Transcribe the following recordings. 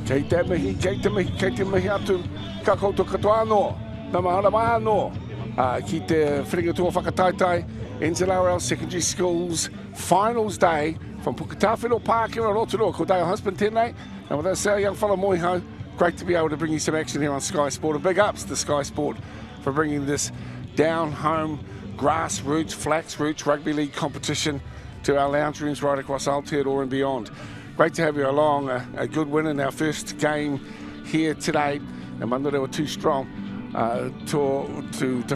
Kei te mihi atu, ka koutou katoa anō, na mahana mai anō. Ki te whiringatua whakataitai, NZRL Secondary Schools Finals Day from Puketawhero Park here in Rotorua. Ko Dale husband tēnei, and with us our young fella Moiho, great to be able to bring you some action here on Sky Sport. And big ups to Sky Sport for bringing this down-home, grassroots, flax-roots rugby league competition to our lounge rooms right across Aotearoa and beyond. Great to have you along. A good win in our first game here today. And Manurewa too strong to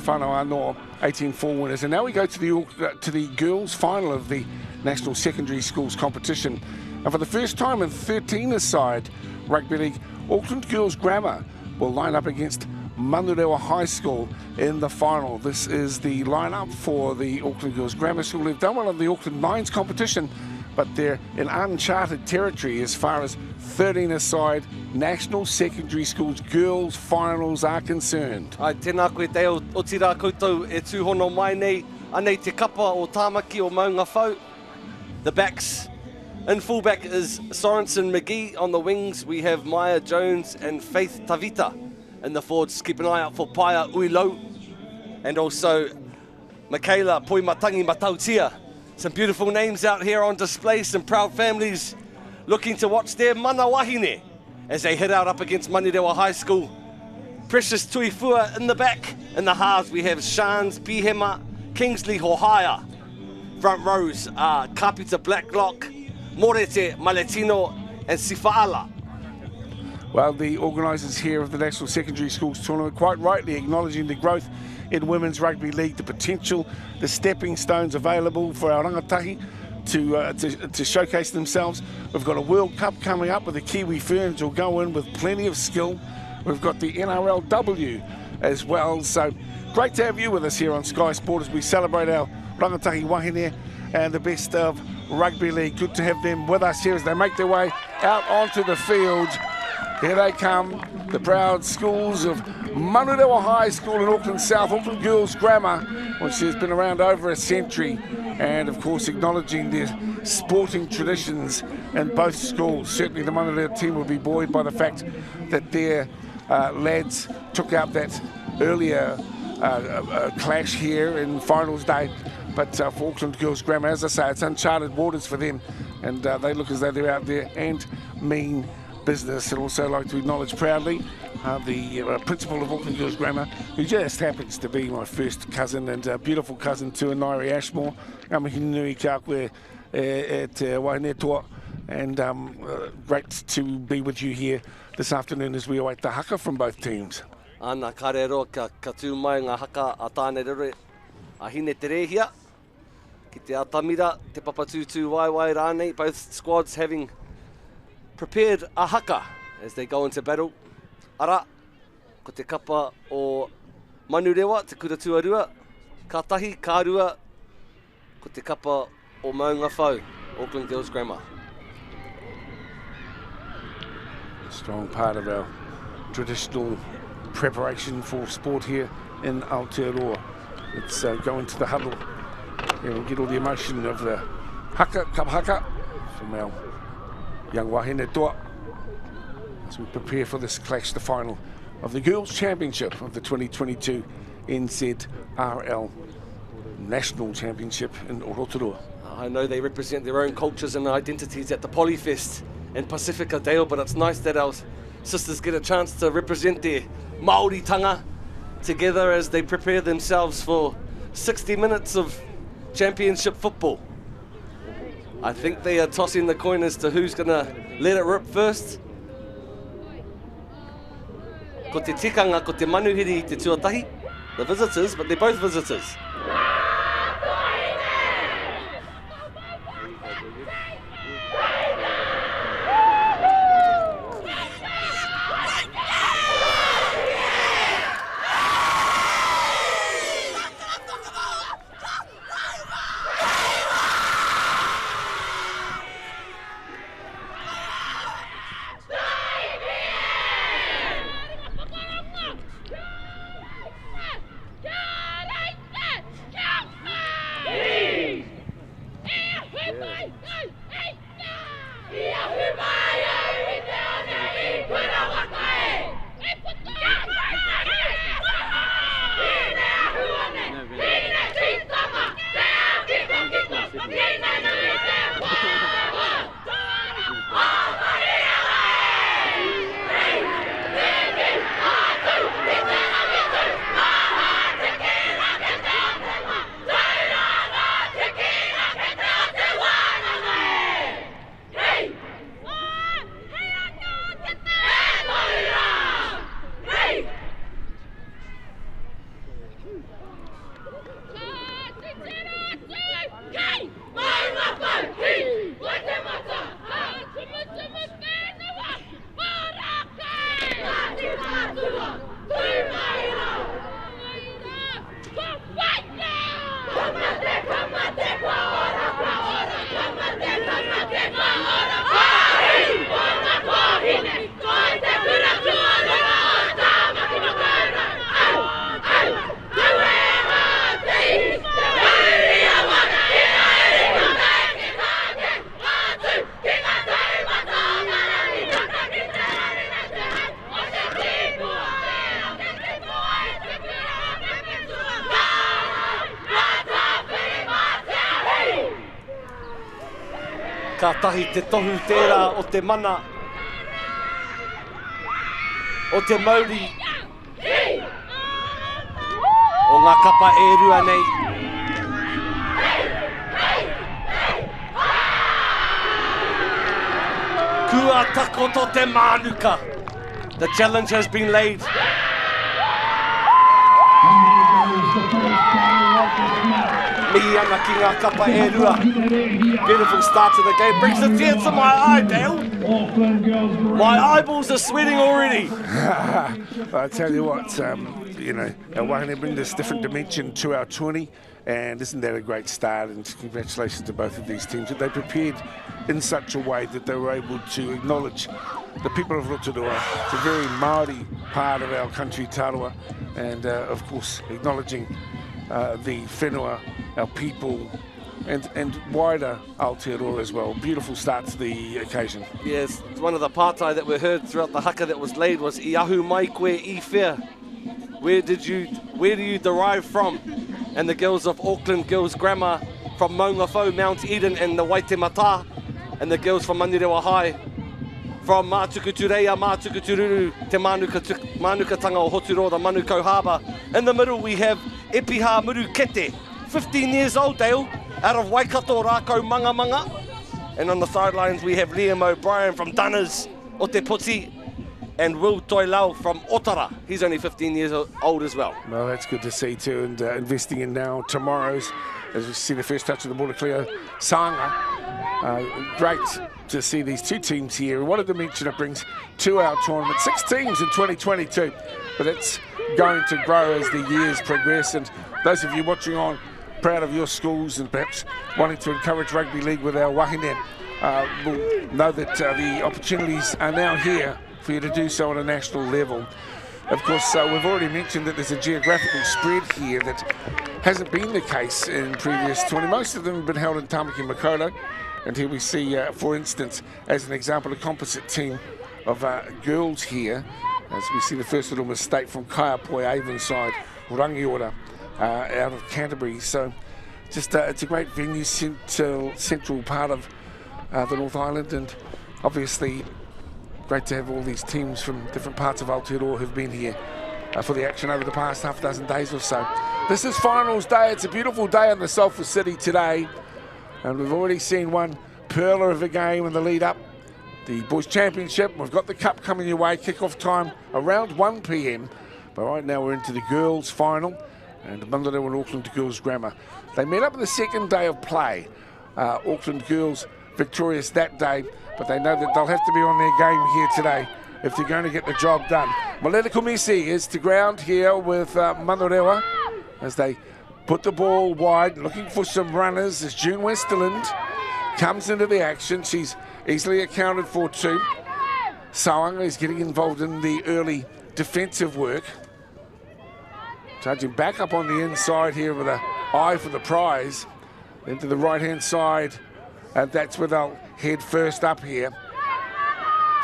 whanau anō, 18-4 winners. And now we go to the girls' final of the National Secondary Schools competition. And for the first time in 13-a-side rugby league, Auckland Girls Grammar will line up against Manurewa High School in the final. This is the lineup for the Auckland Girls Grammar School. They've done well in the Auckland Nines competition, but they're in uncharted territory as far as 13-a-side National Secondary Schools girls finals are concerned. Ai, tēnā koe te o tira koutou e tūhono mai nei, anei te kapa o tāmaki o maunga whau. The backs, in fullback is Sorensen McGee. On the wings we have Maya Jones and Faith Tavita. In the forwards, keep an eye out for Paia Uilau and also Michaela Poimatangi Matautia. Some beautiful names out here on display, some proud families looking to watch their mana wahine as they head out up against Manurewa High School. Precious Tuifua in the back. In the halves we have Shans Pihema, Kingsley Hohaya. Front rows are Kapita Blacklock, Morete Maletino and Sifaala. Well, the organisers here of the National Secondary Schools Tournament quite rightly acknowledging the growth in women's rugby league, the potential, the stepping stones available for our rangatahi to showcase themselves. We've got a World Cup coming up with the Kiwi Ferns who'll go in with plenty of skill. We've got the NRLW as well. So great to have you with us here on Sky Sport as we celebrate our rangatahi wahine and the best of rugby league. Good to have them with us here as they make their way out onto the field. Here they come, the proud schools of Manurewa High School in Auckland South, Auckland Girls Grammar, which has been around over a century, and of course acknowledging their sporting traditions in both schools. Certainly the Manurewa team will be buoyed by the fact that their lads took out that earlier clash here in finals day. But for Auckland Girls Grammar, as I say, it's uncharted waters for them, and they look as though they're out there and mean business. I'd also like to acknowledge proudly the principal of Auckland Girls Grammar, who just happens to be my first cousin and a beautiful cousin to Nairi Ashmore. Ngamihi nui kia koe e te wahine toa, and great to be with you here this afternoon as we await the haka from both teams. Ana karero ka tū mai ngā haka a tāne rere a hine te rehia. Ki te atamira, te papatūtū waiwai rānei, both squads having prepared a haka as they go into battle. Ara, ko te kapa o Manurewa, te kura tuarua, ka tahi, ka rua, ko te kapa o maunga whau, Auckland Girls Grammar. A strong part of our traditional preparation for sport here in Aotearoa. Let's go into the huddle and get all the emotion of the haka, kapa haka, from our young wahine toa as we prepare for this clash, the final of the Girls' Championship of the 2022 NZRL National Championship in Rotorua. I know they represent their own cultures and identities at the Polyfest in Pacifica Dale, but it's nice that our sisters get a chance to represent their Māori tanga together as they prepare themselves for 60 minutes of championship football. I think they are tossing the coin as to who's going to let it rip first. Ko te tikanga, ko te manuhiri I te tuatahi, the visitors, but they're both visitors. Ka tahi te tohu tērā o te mana. O te mauri. O ngā kapa e rua nei. Kua takoto te manuka. The challenge has been laid. Mihi ana ki ngā kapa e rua. Beautiful start to the game. Brings a tear to my eye, Dale. My eyeballs are sweating already. I tell you what, you know, our wahine bring this different dimension to our 20, and isn't that a great start? And congratulations to both of these teams that they prepared in such a way that they were able to acknowledge the people of Rotorua. It's a very Māori part of our country, Tarua, and of course acknowledging the whenua, our people, and wider Aotearoa as well. Beautiful start to the occasion. Yes, one of the pātai that we heard throughout the haka that was laid was I ahu mai koe I whea. Where do you derive from? And the girls of Auckland Girls Grammar from Maunga Mount Eden and the Waitemata, and the girls from Manurewa High from Mātukutureia, Mātukutururu, Te Manukatanga o Rotorua, the Manukau Harbour. In the middle we have Epiha Murukete, 15 years old, Dale, out of Waikato Rākau Manga. And on the sidelines we have Liam O'Brien from Dunners, o Te Puti, and Will Toilau from Otara. He's only 15 years old as well. Well, that's good to see too, and investing in now tomorrow's, as we see the first touch of the ball to Cleo Sanga. Great to see these two teams here. What a dimension it brings to our tournament. 6 teams in 2022, but it's going to grow as the years progress. And those of you watching on, proud of your schools and perhaps wanting to encourage rugby league with our wahine, will know that the opportunities are now here for you to do so on a national level. Of course, we've already mentioned that there's a geographical spread here that hasn't been the case in previous tournaments. Most of them have been held in Tamaki Makaurau, and here we see, for instance, as an example, a composite team of girls here, as we see the first little mistake from Kaiapoi Avonside, Rangiora, out of Canterbury. So just it's a great venue, central part of the North Island, and obviously great to have all these teams from different parts of Aotearoa who've been here for the action over the past half dozen days or so. This is finals day. It's a beautiful day in the Sulphur City today, and we've already seen one pearler of a game in the lead up, the Boys Championship. We've got the cup coming your way, kick-off time around 1 p.m, but right now we're into the girls final, and Manurewa and Auckland Girls Grammar. They met up in the second day of play. Auckland Girls victorious that day, but they know that they'll have to be on their game here today if they're going to get the job done. Maleta Kumisi is to ground here with Manurewa as they put the ball wide, looking for some runners as June Westerland comes into the action. She's easily accounted for too. Sawanga is getting involved in the early defensive work. Charging back up on the inside here with an eye for the prize. Into the right-hand side, and that's where they'll head first up here.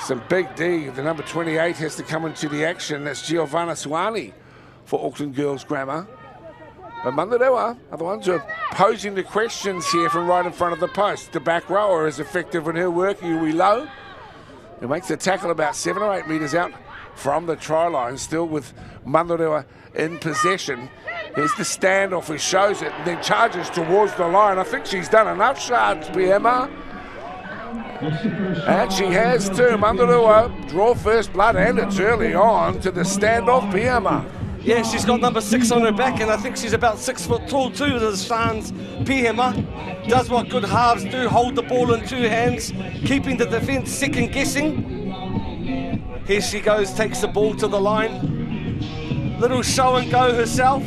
Some big D, the number 28 has to come into the action. That's Giovanna Suani for Auckland Girls Grammar. But Manurewa are the ones who are posing the questions here from right in front of the post. The back rower is effective in her work, Yui Low, who makes the tackle about 7 or 8 metres out from the try line, still with Manurewa in possession. Here's the standoff, who shows it and then charges towards the line. I think she's done enough shards, Piema. And she has too. Manurewa draw first blood, and it's early on to the standoff, Piema. Yeah, she's got number 6 on her back, and I think she's about 6 foot tall too, the Shans Piema. Does what good halves do, hold the ball in 2 hands, keeping the defence second guessing. Here she goes, takes the ball to the line. Little show and go herself.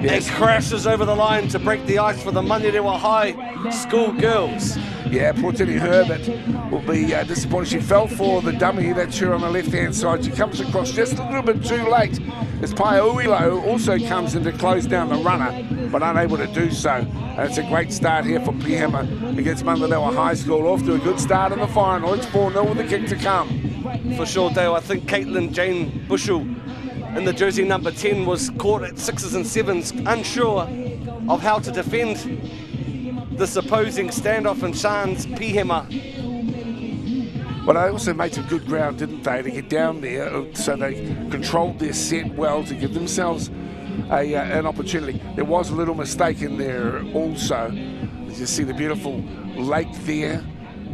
Yes. And crashes over the line to break the ice for the Manurewa High school girls. Yeah, poor Tini Herbert will be disappointed. She fell for the dummy. That's her on the left-hand side. She comes across just a little bit too late as Pai Uilo also comes in to close down the runner, but unable to do so. And it's a great start here for Piema against Manurewa High School. Off to a good start in the final. It's 4-0 with the kick to come. For sure, Dale. I think Caitlin Jane Bushell in the jersey number 10 was caught at 6s and 7s, unsure of how to defend this opposing standoff in Sean's Pihema. But they also made some good ground, didn't they, to get down there, so they controlled their set well to give themselves an opportunity. There was a little mistake in there also. You see the beautiful lake there,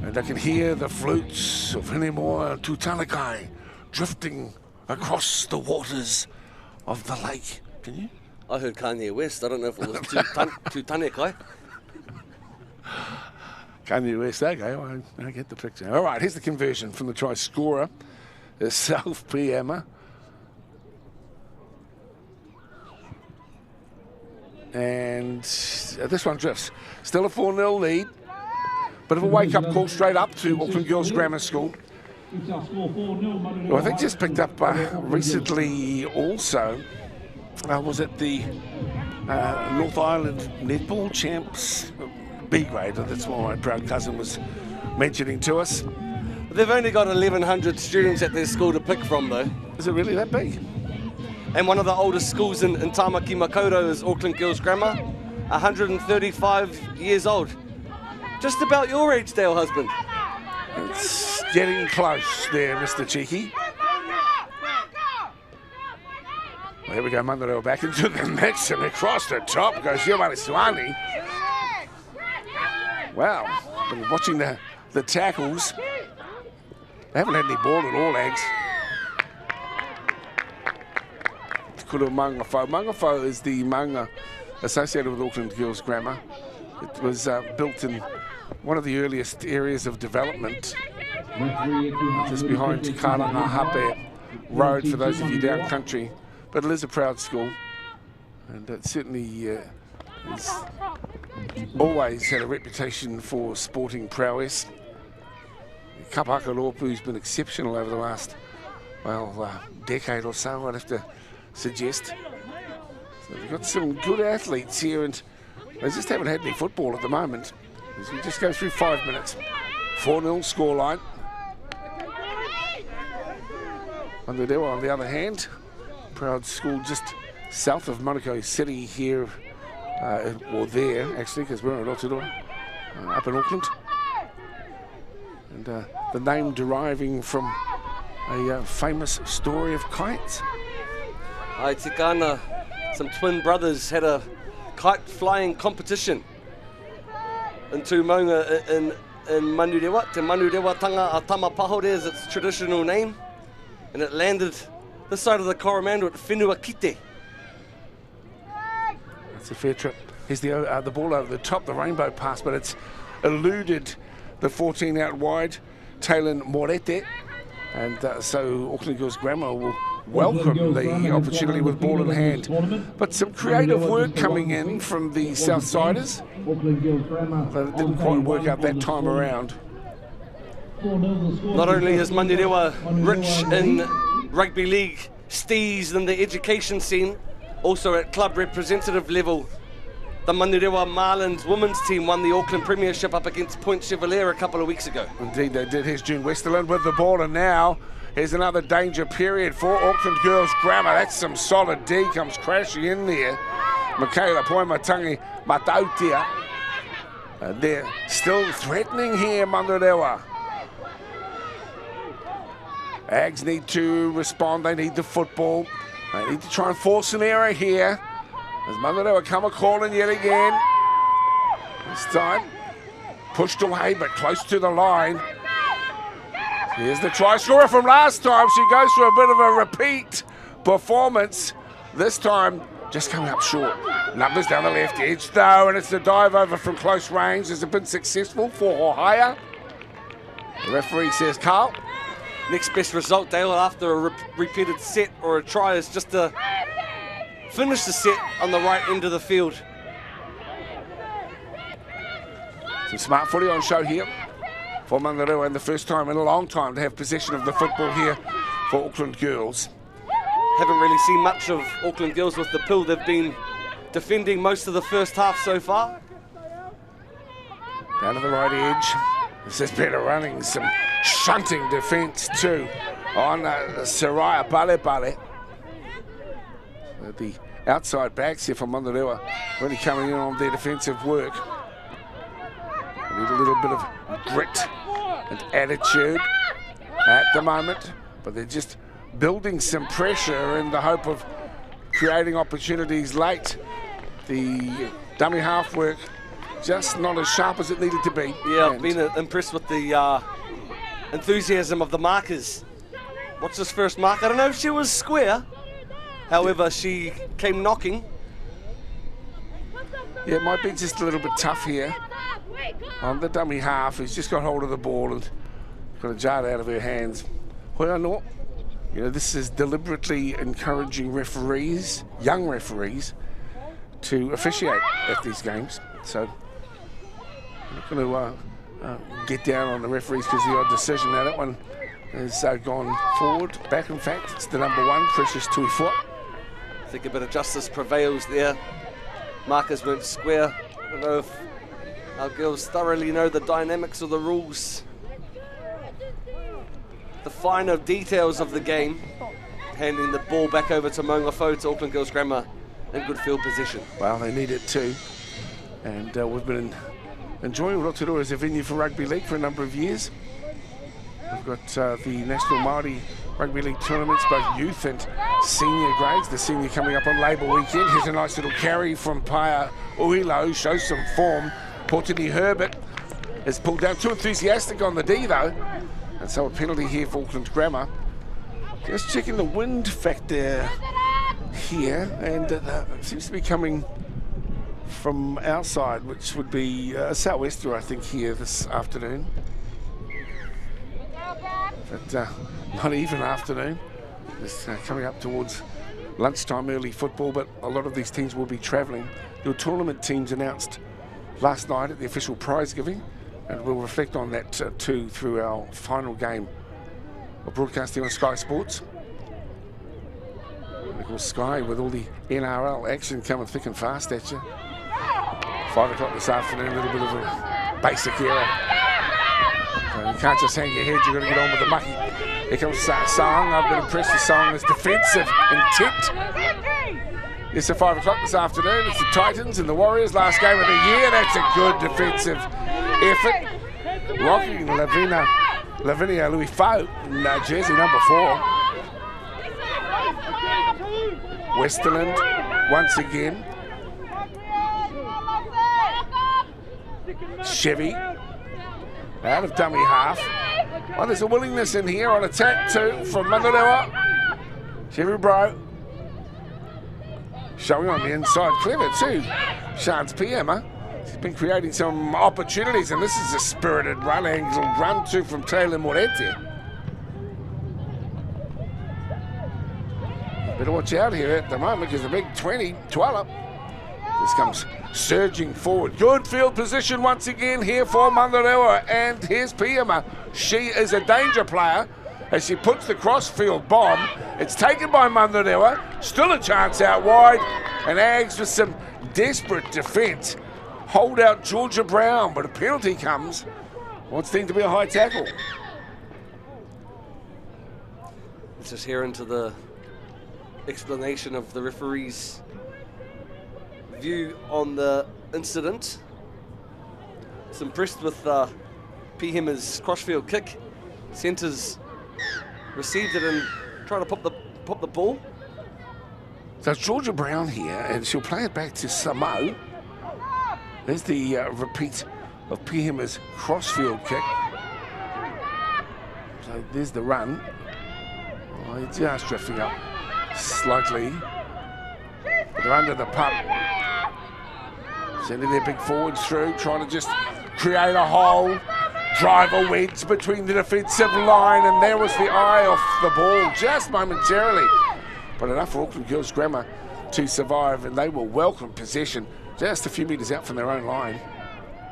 and I can hear the flutes of Hinemoa Tutanakai drifting across the waters of the lake. Can you? I heard Kanye West. I don't know if it was Tutanakai. Kanye West, okay, I get the picture. All right, here's the conversion from the try scorer, South Piema. And this one drifts. Still a 4-0 lead. Bit of a wake-up call straight up to Auckland Girls Grammar School, who I think just picked up recently also. Was it the North Island Netball Champs B grade? That's what my proud cousin was mentioning to us. They've only got 1,100 students at their school to pick from, though. Is it really that big? And one of the oldest schools in Tamaki Makaurau is Auckland Girls Grammar, 135 years old. Just about your age, Dale husband. It's getting close there, Mr. Cheeky. Well, here we go, Manurewa back into the mix, and across the top goes Giovanni Suani. Wow, been watching the tackles. They haven't had any ball at all, Ags. Kuru Mangafo. Mangafo is the manga associated with Auckland Girls Grammar. It was built in one of the earliest areas of development, just behind Karangahape Road, for those of you down country. But it is a proud school, and it certainly has always had a reputation for sporting prowess. Kapaka Lorpu's been exceptional over the last, decade or so, I'd have to suggest. So we've got some good athletes here, and they just haven't had any football at the moment. As we just go through 5 minutes. 4-0 scoreline. Manurewa, on the other hand, proud school just south of Manukau City here, or there actually, because we're in Rotorua, up in Auckland. And the name deriving from a famous story of kites. Ai Tikana, some twin brothers had a kite flying competition in Tūmaunga in Manurewa. Te Manurewa tanga a Tamapahore is its traditional name, and it landed this side of the Coromandel at Whenua Kite. That's a fair trip. Here's the ball over the top, the rainbow pass, but it's eluded the 14 out wide, Taylin Morete, and so Auckland Girls Grammar will welcome the opportunity with ball in hand. But some creative work coming in from the Southsiders, but it didn't quite work out that time around. Not only is Manurewa rich in rugby league stees and the education scene, also at club representative level, the Manurewa Marlins women's team won the Auckland Premiership up against Point Chevalier a couple of weeks ago. Indeed they did. Here's June Westerland with the ball, and now here's another danger period for Auckland Girls Grammar. That's some solid D comes crashing in there. Michaela Poimatangi Matautia. They're still threatening here, Manurewa. Ags need to respond. They need the football. They need to try and force an error here. As Manurewa come a calling yet again. This time pushed away but close to the line. Here's the try scorer from last time. She goes for a bit of a repeat performance. This time just coming up short. Numbers down the left edge though, and it's a dive over from close range. Has it been successful for Ohio? The referee says Carl. Next best result, Dale, after a repeated set or a try is just to finish the set on the right end of the field. Some smart footy on show here for Manurewa, and the first time in a long time to have possession of the football here for Auckland Girls. Haven't really seen much of Auckland Girls with the pill. They've been defending most of the first half so far. Down to the right edge. This is better running, some shunting defence too on Saraya Bale. The outside backs here from Manurewa really coming in on their defensive work. They need a little bit of grit and attitude at the moment, but they're just building some pressure in the hope of creating opportunities late. The dummy half work just not as sharp as it needed to be. Yeah, I've been impressed with the enthusiasm of the markers. What's this first mark? I don't know if she was square. However, she came knocking. Yeah, it might be just a little bit tough here on the dummy half, who's just got hold of the ball and got a jar out of her hands. Well, no, you know, this is deliberately encouraging referees, young referees, to officiate at these games. So I'm not going to get down on the referees because the odd decision. Now that one has gone forward, back in fact, it's the number 1, Precious Tuifua. I think a bit of justice prevails there. Markers weren't square. I don't know if our girls thoroughly know the dynamics of the rules. The finer details of the game. Handing the ball back over to Manurewa to Auckland Girls Grammar in good field position. Well, they need it too. And we've been enjoying Rotorua as a venue for rugby league for a number of years. We've got the National Māori Rugby League tournaments, both youth and senior grades. The senior coming up on Labour weekend. Here's a nice little carry from Paia Uhilo, shows some form. Portini Herbert is pulled down, too enthusiastic on the D though. And so a penalty here for Auckland Grammar. Just checking the wind factor here, and it seems to be coming from outside, which would be a southwester, I think, here this afternoon. But not even afternoon. It's coming up towards lunchtime, early football, but a lot of these teams will be travelling. Your tournament teams announced last night at the official prize giving, and we'll reflect on that too through our final game of broadcasting on Sky Sports. And of course, Sky with all the NRL action coming thick and fast at you. 5 o'clock this afternoon, a little bit of a basic error. So you can't just hang your head, you've got to get on with the mucky. Here comes Song. I've been impressed with Song's defensive intent. It's at 5 o'clock this afternoon. It's the Titans and the Warriors, last game of the year. That's a good defensive effort. Rocking Lavinia Louis Faux in jersey number 4. Westerland once again. Chevy out of dummy half. Oh, there's a willingness in here on attack too from Manurewa. Chevy Bro showing on the inside, clever too. Shans Piema. She's been creating some opportunities, and this is a spirited run, angle run too from Taylor Moretti. Better watch out here at the moment because the big 20, Twala, just comes surging forward. Good field position once again here for Manurewa, and here's Piema. She is a danger player as she puts the crossfield bomb. It's taken by Manurewa, still a chance out wide, and Ags with some desperate defence. Hold out Georgia Brown, but a penalty comes. What's deemed to be a high tackle. Let's just hear into the explanation of the referee's view on the incident. It's impressed with Pihema's crossfield kick. Centres received it and tried to pop the ball. So it's Georgia Brown here, and she'll play it back to Samo. There's the repeat of Pihema's crossfield kick. So there's the run. Oh, just drifting up slightly. But they're under the pump. Sending their big forwards through, trying to just create a hole, drive a wedge between the defensive line, and there was the eye off the ball just momentarily. But enough for Auckland Girls Grammar to survive, and they will welcome possession just a few metres out from their own line.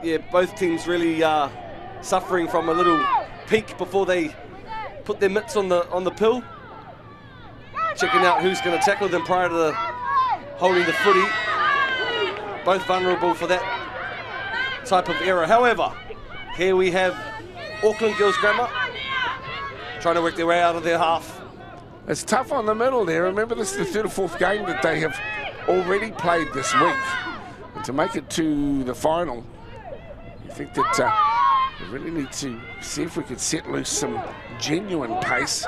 Yeah, both teams really suffering from a little peak before they put their mitts on the pill. Checking out who's going to tackle them prior to holding the footy. Both vulnerable for that type of error. However, here we have Auckland Girls Grammar trying to work their way out of their half. It's tough on the middle there. Remember, this is the third or fourth game that they have already played this week. And to make it to the final, I think that we really need to see if we could set loose some genuine pace.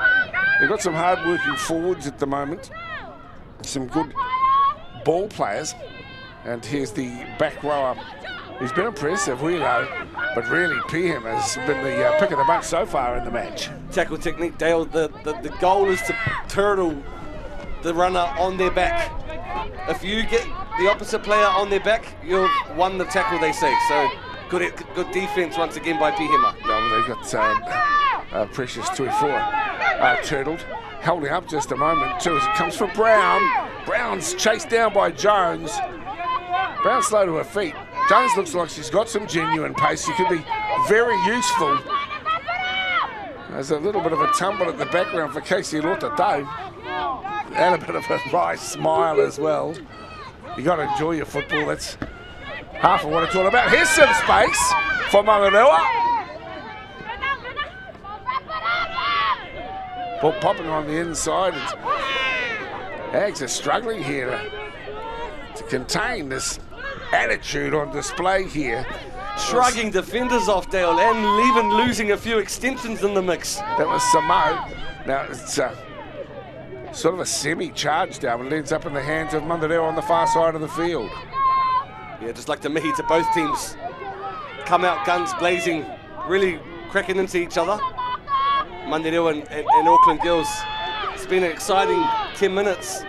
We've got some hard-working forwards at the moment, some good ball players, and here's the back rower. He's been impressive, Wheelo, but really PM has been the pick of the bunch so far in the match. Tackle technique, Dale. The goal is to turtle the runner on their back. If you get the opposite player on their back, you've won the tackle, they say. So good defense once again by Pihema. No, they got Precious Tuifua turtled, holding up just a moment too as it comes for Brown. Brown's chased down by Jones. Brown slow to her feet. Jones looks like she's got some genuine pace. She could be very useful. There's a little bit of a tumble at the background for Casey Lotadave. And a bit of a wry smile as well. You got to enjoy your football. That's half of what it's all about. Here's some space for Manurewa. Ball popping on the inside. Ags are struggling here to contain this attitude on display here. Shrugging defenders off, Dale, and even losing a few extensions in the mix. That was Samo. Now it's sort of a semi-charge down, but it ends up in the hands of Manurewa on the far side of the field. Yeah, just like the mihi to both teams. Come out guns blazing, really cracking into each other. Manurewa and Auckland girls. It's been an exciting 10 minutes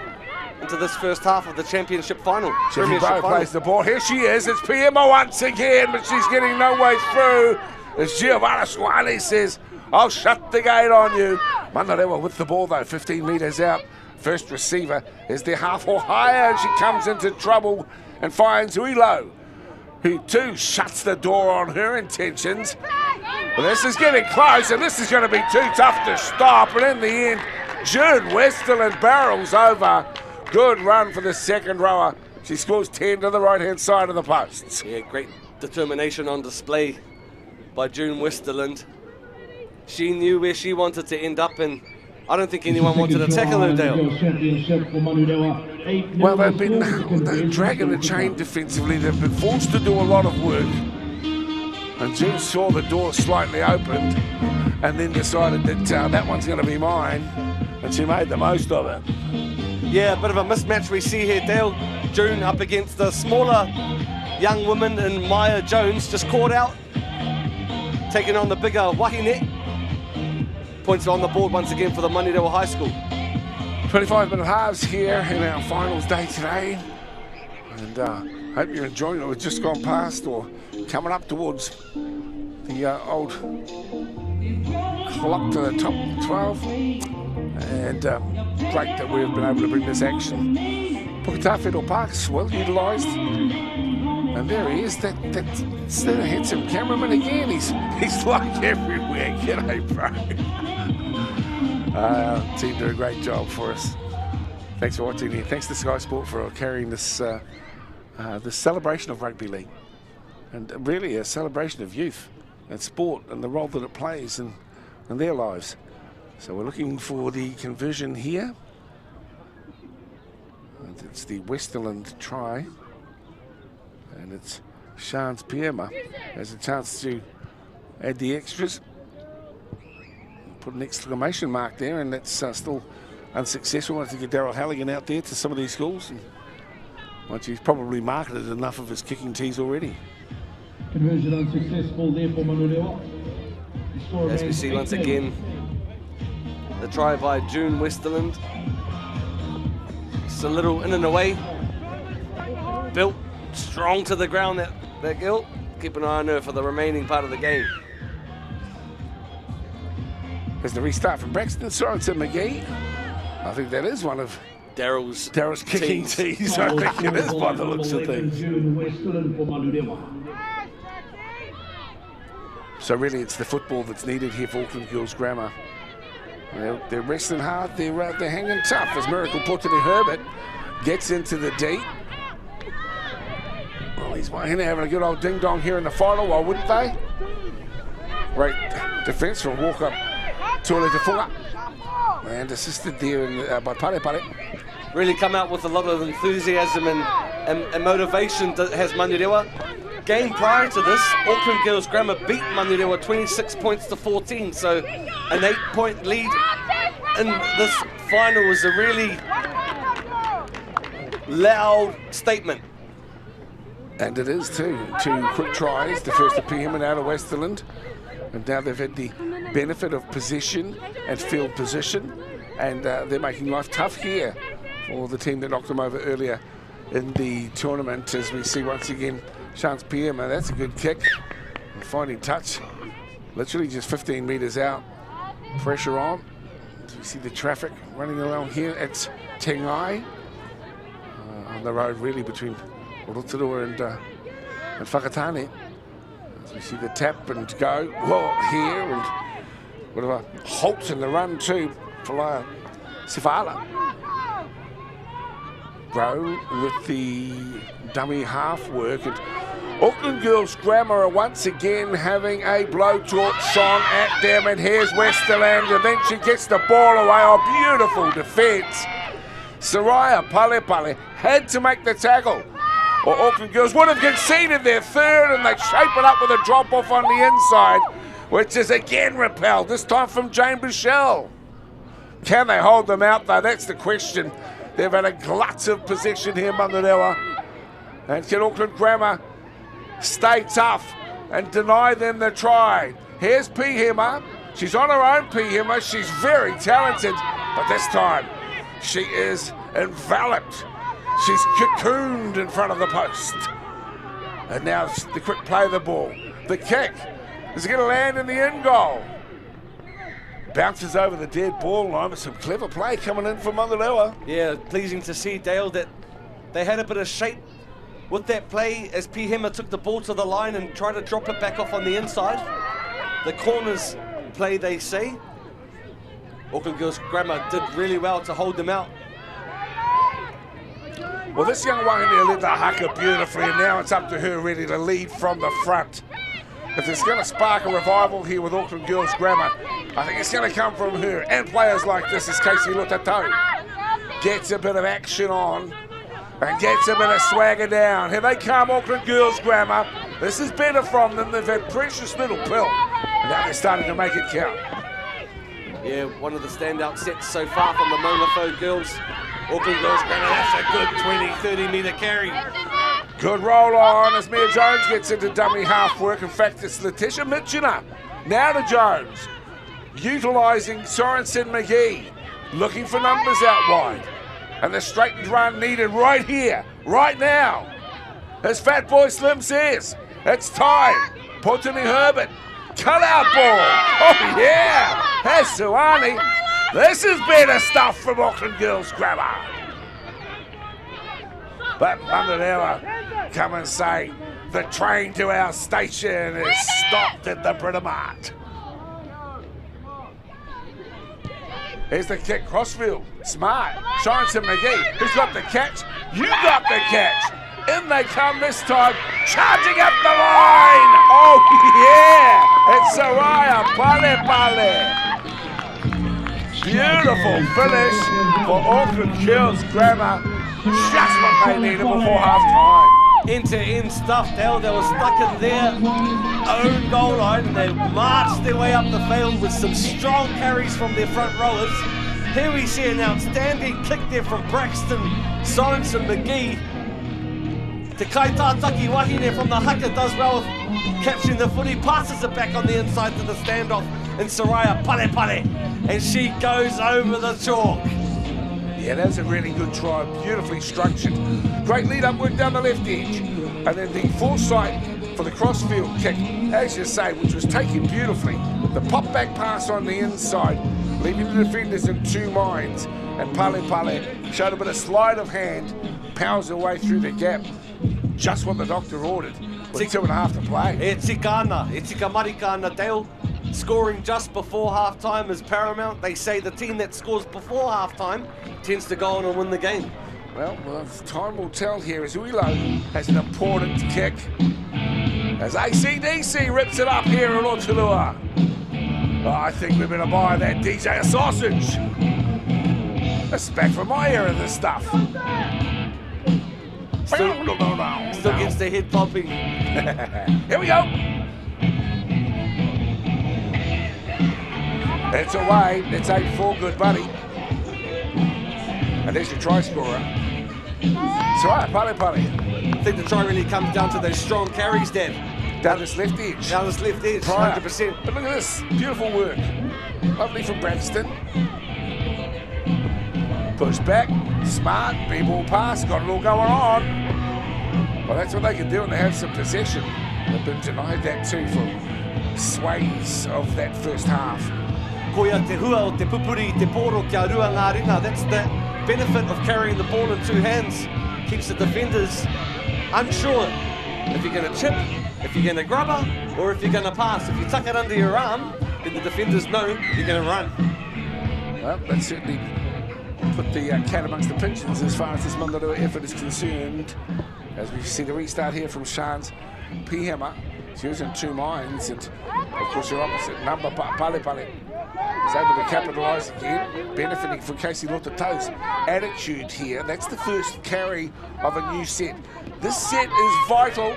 into this first half of the championship final. Premiership final. Plays the ball. Here she is. It's Piema once again, but she's getting no way through. As Giovanna Swiley says, I'll shut the gate on you. Manurewa with the ball though, 15 metres out. First receiver is the half or higher, and she comes into trouble and finds Uilo, who too shuts the door on her intentions. But this is getting close, and this is going to be too tough to stop. And in the end, June Westerland barrels over. Good run for the second rower. She scores 10 to the right-hand side of the posts. Yeah, great determination on display by June Westerland. She knew where she wanted to end up, and I don't think anyone wanted to tackle her, Dale. Well, they've been dragging the chain defensively. They've been forced to do a lot of work. And June saw the door slightly opened and then decided that that one's going to be mine. And she made the most of it. Yeah, a bit of a mismatch we see here, Dale. June up against the smaller young woman in Maya Jones, just caught out, taking on the bigger Wahine. Points on the board once again for the Manurewa High School. 25-minute halves here in our finals day today. And hope you're enjoying it. We've just gone past or coming up towards the old clock to the top 12. And great that we've been able to bring this action. Puketawhero Park's well utilised. And there he is, that's the handsome cameraman again. He's like everywhere. G'day, bro. Team do a great job for us. Thanks for watching here. Thanks to Sky Sport for carrying this this celebration of rugby league, and really a celebration of youth and sport and the role that it plays in their lives. So we're looking for the conversion here. And it's the Westerland try. And it's Shans Piema has a chance to add the extras. Put an exclamation mark there, and that's still unsuccessful. I want to get Daryl Halligan out there to some of these schools. And once he's probably marketed enough of his kicking tees already. Conversion unsuccessful there for Manurewa. As we see once again, the try by June Westerland. It's a little in and away. Built strong to the ground, that girl. Keep an eye on her for the remaining part of the game. There's the restart from Braxton, Sorensen McGee. I think that is one of Daryl's kicking tees. I think it is by the looks of things. So really it's the football that's needed here for Auckland Girls Grammar. They're wrestling hard, they're hanging tough as Miracle Portini Herbert gets into the deep. Well, he's having a good old ding-dong here in the final, why wouldn't they? Great defence from Walker Tuole Tafunga. And assisted there by Pare Pare. Really come out with a lot of enthusiasm and motivation that has Manurewa. game prior to this, Auckland Girls Grammar beat Manurewa 26 points to 14, so an 8-point lead in this final was a really loud statement. And it is too. 2 quick tries, the first of PM and out of Westerland. And now they've had the benefit of possession and field position. And they're making life tough here for the team that knocked them over earlier in the tournament. As we see once again, Chance PM, and that's a good kick. And finding touch, literally just 15 metres out. Pressure on. So you see the traffic running along here at Tengai. On the road really between Rotorua and Whakatane. As we see the tap and go here, and bit of a halt in the run too for Sifala. Grow with the dummy half work, and Auckland Girls Grammar are once again having a blowtorch shone at them, and here's Westerland, and then she gets the ball away. Oh, beautiful defence. Soraya Pale had to make the tackle, or Auckland Girls would have conceded their third, and they shape it up with a drop-off on the inside, which is again repelled, this time from Jane Bichelle. Can they hold them out, though? That's the question. They've had a glut of possession here, Manurewa. And can Auckland Grammar stay tough and deny them the try? Here's Pihema. She's on her own, Pihema. She's very talented, but this time she is enveloped. She's cocooned in front of the post. And now the quick play of the ball. The kick. Is it going to land in the in goal? Bounces over the dead ball line, with some clever play coming in from Manurewa. Yeah, pleasing to see, Dale, that they had a bit of shape with that play as Pihema took the ball to the line and tried to drop it back off on the inside. The corners play, they say. Auckland Girls Grammar did really well to hold them out. Well, this young one here led the haka beautifully, and now it's up to her really to lead from the front. If it's going to spark a revival here with Auckland Girls Grammar, I think it's going to come from her and players like this as Casey Lutato gets a bit of action on and gets a bit of swagger down. Here they come, Auckland Girls Grammar. This is better from them. They've had precious little pill, and now they're starting to make it count. Yeah, one of the standout sets so far from the Molofo girls. Auckland Girls Grammar, that's a good 20-30 metre carry. Good roll on as Mia Jones gets into dummy half work. In fact, it's Letitia Mitchiner. Now to Jones, utilising Sorensen McGee, looking for numbers out wide. And the straightened run needed right here, right now. As Fat Boy Slim says, it's time. Potini Herbert, cut out ball. Oh yeah, there's Suwani. This is better stuff from Auckland Girls Grammar. But Manurewa come and say the train to our station is stopped at the Britomart. Here's the kick, crossfield, smart, Sorensen McGee, who's got the catch? You got the catch. In they come this time, charging up the line. Oh yeah, it's Soraya Pale. Beautiful finish for Auckland Girls Grammar. Just what they needed before half-time. End-to-end stuff, Dale. They were stuck in their own goal line, and they marched their way up the field with some strong carries from their front rowers. Here we see an outstanding kick there from Braxton Sorensen McGee. Te Kaitautaki Wahine from the haka does well with capturing the footy, passes it back on the inside to the standoff, and Soraya Pale, and she goes over the chalk. Yeah, that's a really good try, beautifully structured. Great lead-up work down the left edge. And then the foresight for the crossfield kick, as you say, which was taken beautifully. The pop-back pass on the inside, leaving the defenders in two minds. And Pale showed a bit of sleight of hand, powers her way through the gap. Just what the doctor ordered, with 2.5 to play. E tika marikana, Dale. Scoring just before half-time is paramount. They say the team that scores before half-time tends to go on and win the game. Well, time will tell here as Uilo has an important kick. As ACDC rips it up here in Rotorua. Oh, I think we better buy that DJ a sausage. That's back from my era, this stuff. Still gets the head popping. Here we go. It's away. It's 8-4, good buddy. And there's your try scorer. So, Pale. I think the try really comes down to those strong carries, Dan. Down this left edge. Down this left edge, Prior. 100%. But look at this, beautiful work. Lovely from Braxton. Push back, smart, b-ball pass, got it all going on. Well, that's what they can do when they have some possession. They've been denied that too for sways of that first half. Koia te hua o te pupuri, te poro kia rua ngā ringa. That's the benefit of carrying the ball in two hands. Keeps the defenders unsure if you're going to chip, if you're going to grubber, or if you're going to pass. If you tuck it under your arm, then the defenders know you're going to run. Well, that certainly put the cat amongst the pigeons as far as this Manurewa effort is concerned. As we see the restart here from Sean's P-Hammer. She was in two minds, and of course her opposite number, Pale, is able to capitalise again, benefiting from Casey Rotoruta's attitude here. That's the first carry of a new set. This set is vital.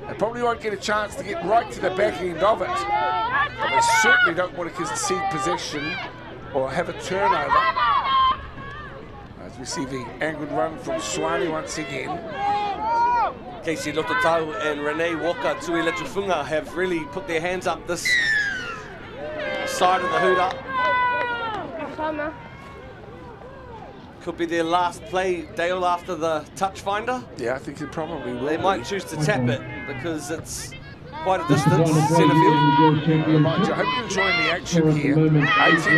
They probably won't get a chance to get right to the back end of it, but they certainly don't want to concede possession or have a turnover. As we see the angled run from Swanee once again. Casey Lototau and Renee Walker Tuilatufunga have really put their hands up this side of the hooter. Could be their last play, Dale, after the touch finder. Yeah, I think it probably will. They might choose to tap it because it's quite a distance, centre field. I hope you're enjoying the action here. 18-4 winners in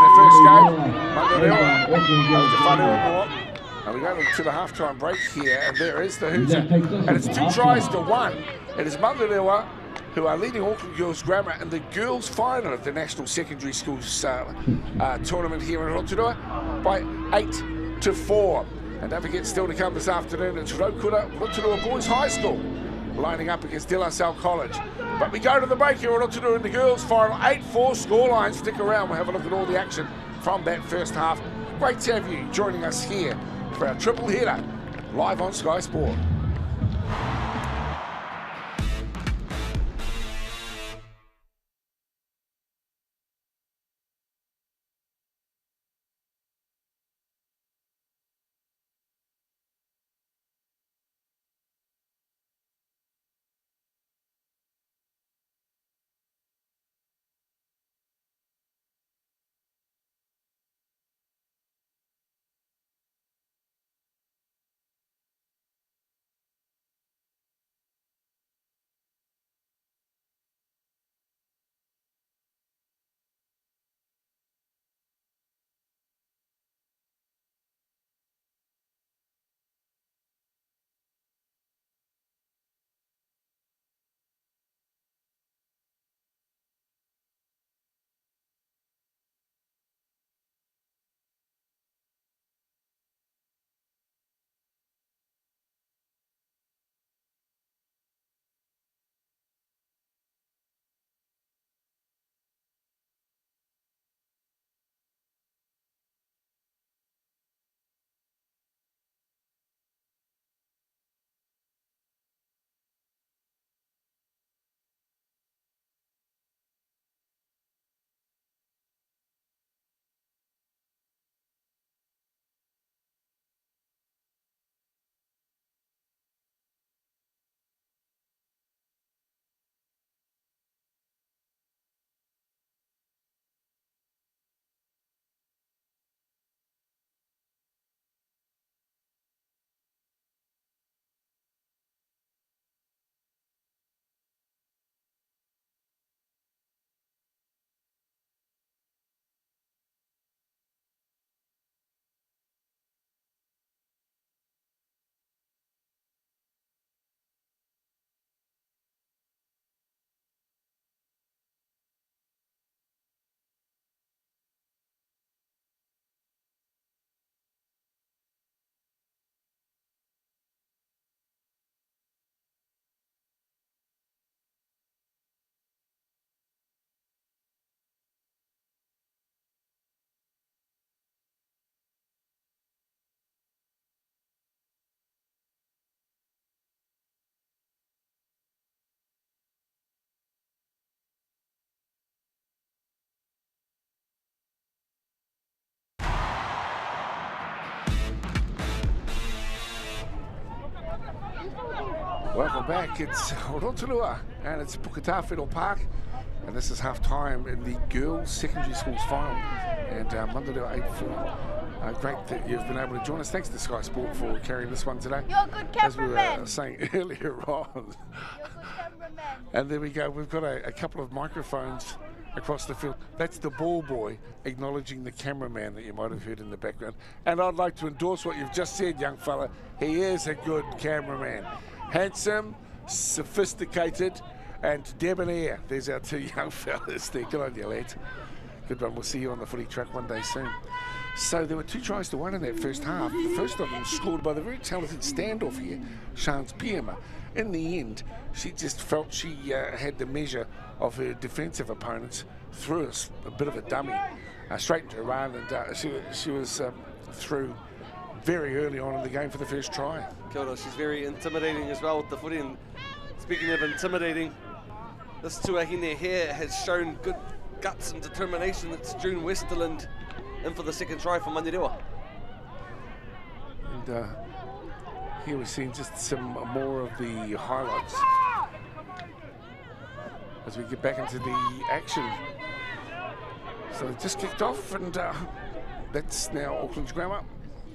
the first game. Manurewa after Whanua. And we go to the half-time break here, and there is the hooter. And it's 2-1. It is Manurewa who are leading Auckland Girls Grammar in the girls' final of the National Secondary Schools tournament here in Rotorua by 8-4. And don't forget, still to come this afternoon, it's Rotorua Boys High School lining up against De La Salle College. But we go to the break here at Rotorua in the girls' final, 8-4 scoreline. Stick around, we'll have a look at all the action from that first half. Great to have you joining us here for our triple header live on Sky Sport. Welcome back. It's Rotorua and it's Puketawhero Park, and this is half time in the girls secondary schools final. And Manurewa 8-4. Great that you've been able to join us. Thanks to Sky Sport for carrying this one today. You're a good cameraman. As we were saying earlier on. You're a good cameraman. And there we go. We've got a couple of microphones across the field. That's the ball boy acknowledging the cameraman that you might have heard in the background. And I'd like to endorse what you've just said, young fella. He is a good cameraman. Handsome, sophisticated, and debonair. There's our two young fellas there. Good on you, lads. Good one. We'll see you on the footy track one day soon. So there were 2-1 in that first half. The first of them scored by the very talented standoff here, Shans Piema. In the end, she just felt she had the measure of her defensive opponents, threw a bit of a dummy straight into her run, and she was through very early on in the game for the first try. Kia ora, she's very intimidating as well with the footy. And speaking of intimidating, this tuahine here has shown good guts and determination. It's June Westerland in for the second try for Manurewa. And here we're seeing just some more of the highlights as we get back into the action. So it just kicked off, and that's now Auckland's grammar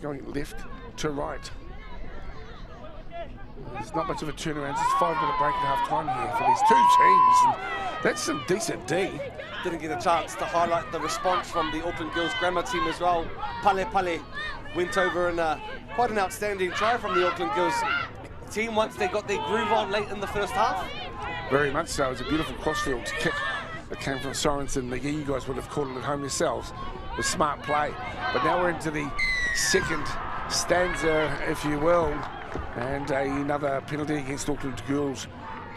going left to right. There's not much of a turnaround, just a 5-minute break at half time here for these two teams, and that's some decent D. Didn't get a chance to highlight the response from the Auckland girls grammar team as well. Pale went over and quite an outstanding try from the Auckland girls team once they got their groove on late in the first half. Very much so. It was a beautiful crossfield kick that came from Sorensen McGee. You guys would have caught it at home yourselves with smart play. But now we're into the second stanza, if you will, and another penalty against Auckland girls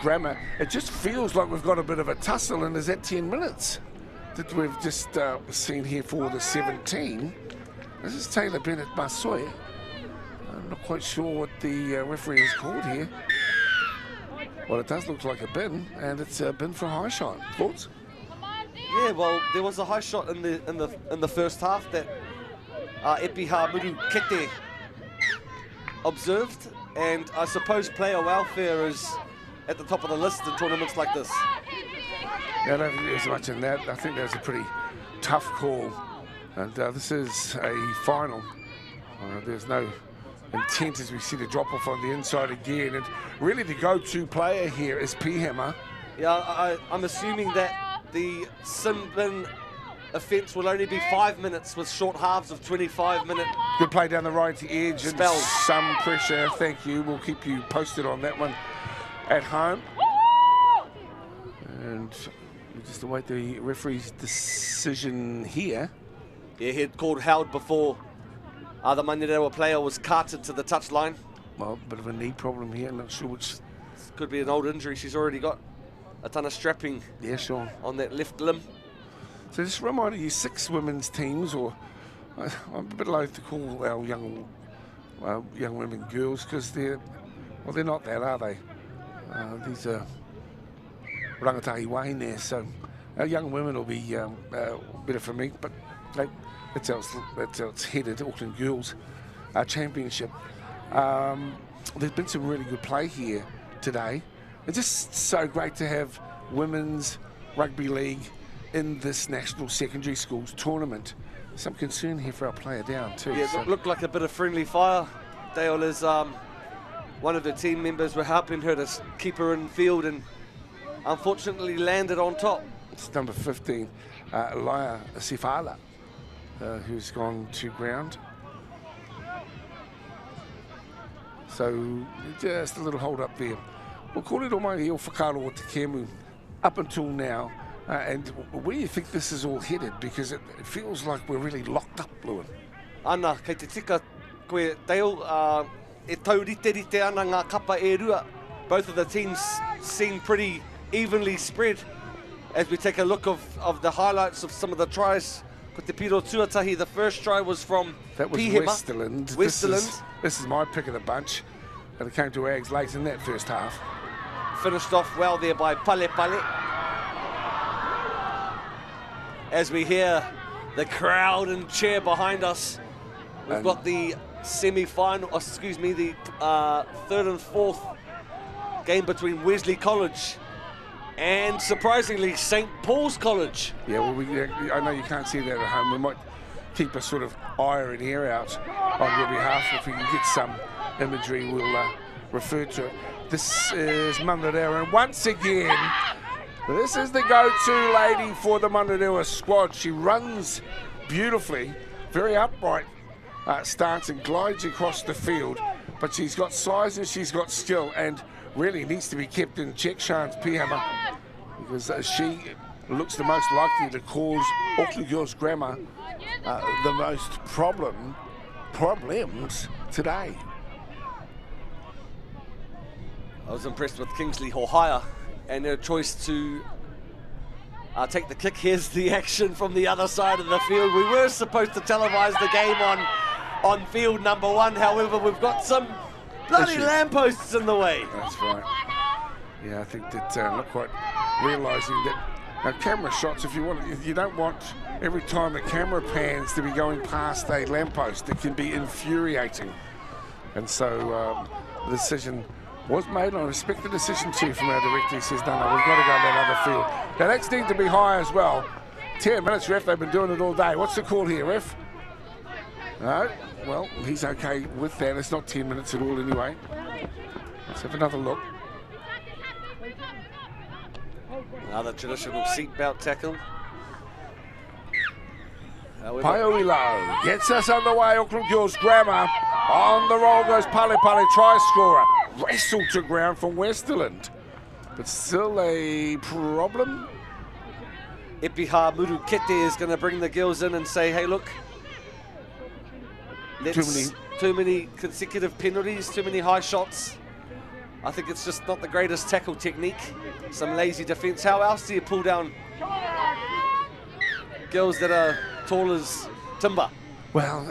grammar. It just feels like we've got a bit of a tussle, and is that 10 minutes that we've just seen here for the 17. This is Taylor Bennett Masoy. I'm not quite sure what the referee has called here. Well, it does look like a bin, and it's a bin for a high shot. Thoughts? Yeah, well, there was a high shot in the first half that Epiha Muru Kete observed, and I suppose player welfare is at the top of the list in tournaments like this. Yeah, I don't think there's much in that. I think that was a pretty tough call, and this is a final. There's no intent as we see the drop off on the inside again, and really the go-to player here is Pihema. Yeah, I'm assuming that the sin bin offence will only be 5 minutes with short halves of 25-minute. Good play down the right edge and spells. Some pressure. Thank you. We'll keep you posted on that one at home. And we just await the referee's decision here. Yeah, he'd called held before the Manurewa player was carted to the touchline. Well, bit of a knee problem here. Not sure which. Could be an old injury. She's already got a ton of strapping on that left limb. So just reminding you, 6 women's teams, or I'm a bit loath to call our young women girls, because they're not that, are they? These are rangatahi wahine there, so our young women will be better for me, but that's how it's headed. Auckland Girls Championship. There's been some really good play here today. It's just so great to have women's rugby league in this national secondary schools tournament. Some concern here for our player down too. Yeah, it looked like a bit of friendly fire. Dale is one of the team members were helping her to keep her in field, and unfortunately landed on top. It's number 15, Laia Sifala, who's gone to ground. So just a little hold up there. We'll call it almighty o whakaro o te kemu up until now. And where do you think this is all headed? Because it feels like we're really locked up, Lewin. Ana, kei te tika koe Dale, e taurite ana ngā kapa e rua. Both of the teams seem pretty evenly spread. As we take a look of the highlights of some of the tries, ko te piro tuatahi, the first try was from that was Pihema. Westerland. This is my pick of the bunch, and it came to Ags late in that first half. Finished off well there by Pale. As we hear the crowd and cheer behind us, we've got the semi-final, the third and fourth game between Wesley College and, surprisingly, St. Paul's College. Yeah, well, I know you can't see that at home. We might keep a sort of eye and ear out on your behalf. If we can get some imagery, we'll refer to it. This is Manurewa, and once again, this is the go-to lady for the Manurewa squad. She runs beautifully, very upright stance and glides across the field, but she's got size and she's got skill, and really needs to be kept in check, Shans Pihama, because she looks the most likely to cause Auckland Girls Grammar the most problems today. I was impressed with Kingsley Hohaya and her choice to take the kick. Here's the action from the other side of the field. We were supposed to televise the game on field number 1. However, we've got some bloody lampposts in the way. That's right. Yeah, I think that not quite realising that camera shots, if you don't want every time the camera pans to be going past a lamppost, it can be infuriating. And so the decision was made, and I respect the decision too from our director. He says, no, we've got to go to that other field. Now, that's need to be high as well. 10 minutes, ref, they've been doing it all day. What's the call here, ref? No, well, he's okay with that. It's not 10 minutes at all anyway. Let's have another look. Another traditional seatbelt tackle. Paoilo gets us underway. Auckland Girls Grammar. On the roll goes Pale Pale, try scorer. Wrestled to ground from Westerland. But still a problem. Epiha Murukete is going to bring the girls in and say, hey, look, too many consecutive penalties, too many high shots. I think it's just not the greatest tackle technique. Some lazy defence. How else do you pull down girls that are tall as timber? Well,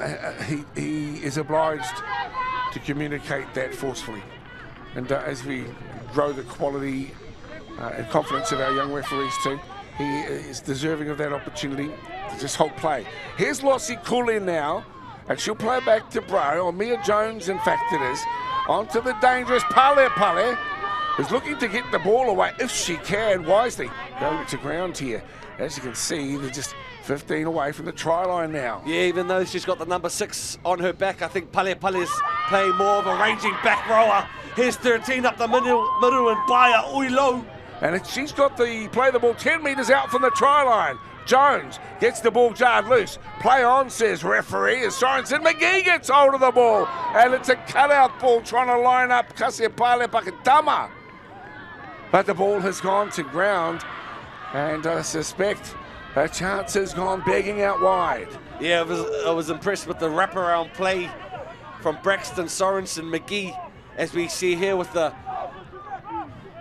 he is obliged to communicate that forcefully. And as we grow the quality and confidence of our young referees too, he is deserving of that opportunity to just hold play. Here's Lossie Coolin now, and she'll play back to Bro, or Mia Jones, in fact it is, onto the dangerous Pale Pale, who's looking to get the ball away, if she can, wisely. Going to ground here. As you can see, they're just 15 away from the try line now. Yeah, even though she's got the number 6 on her back, I think Pale Pale is playing more of a ranging back rower. Here's 13 up the middle and Baya Uilo. And she's got the play the ball 10 metres out from the try line. Jones gets the ball jarred loose. Play on, says referee, as Sorensen McGee gets hold of the ball. And it's a cutout ball trying to line up Kasia Pale Pakatama. But the ball has gone to ground, and I suspect her chance has gone begging out wide. Yeah, I was impressed with the wraparound play from Braxton Sorensen McGee, as we see here with the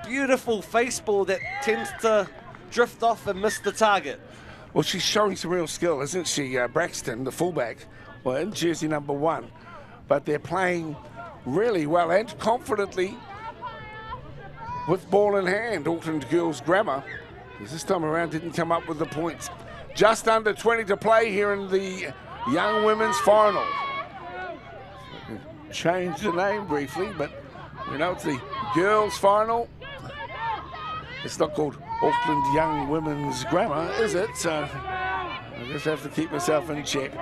beautiful face ball that tends to drift off and miss the target. Well, she's showing some real skill, isn't she, Braxton, the fullback, well, in jersey number 1. But they're playing really well and confidently with ball in hand. Auckland Girls Grammar, this time around, didn't come up with the points. Just under 20 to play here in the young women's final. Change the name briefly, but you know it's the girls' final. It's not called Auckland Young Women's Grammar, is it? So I just have to keep myself in check.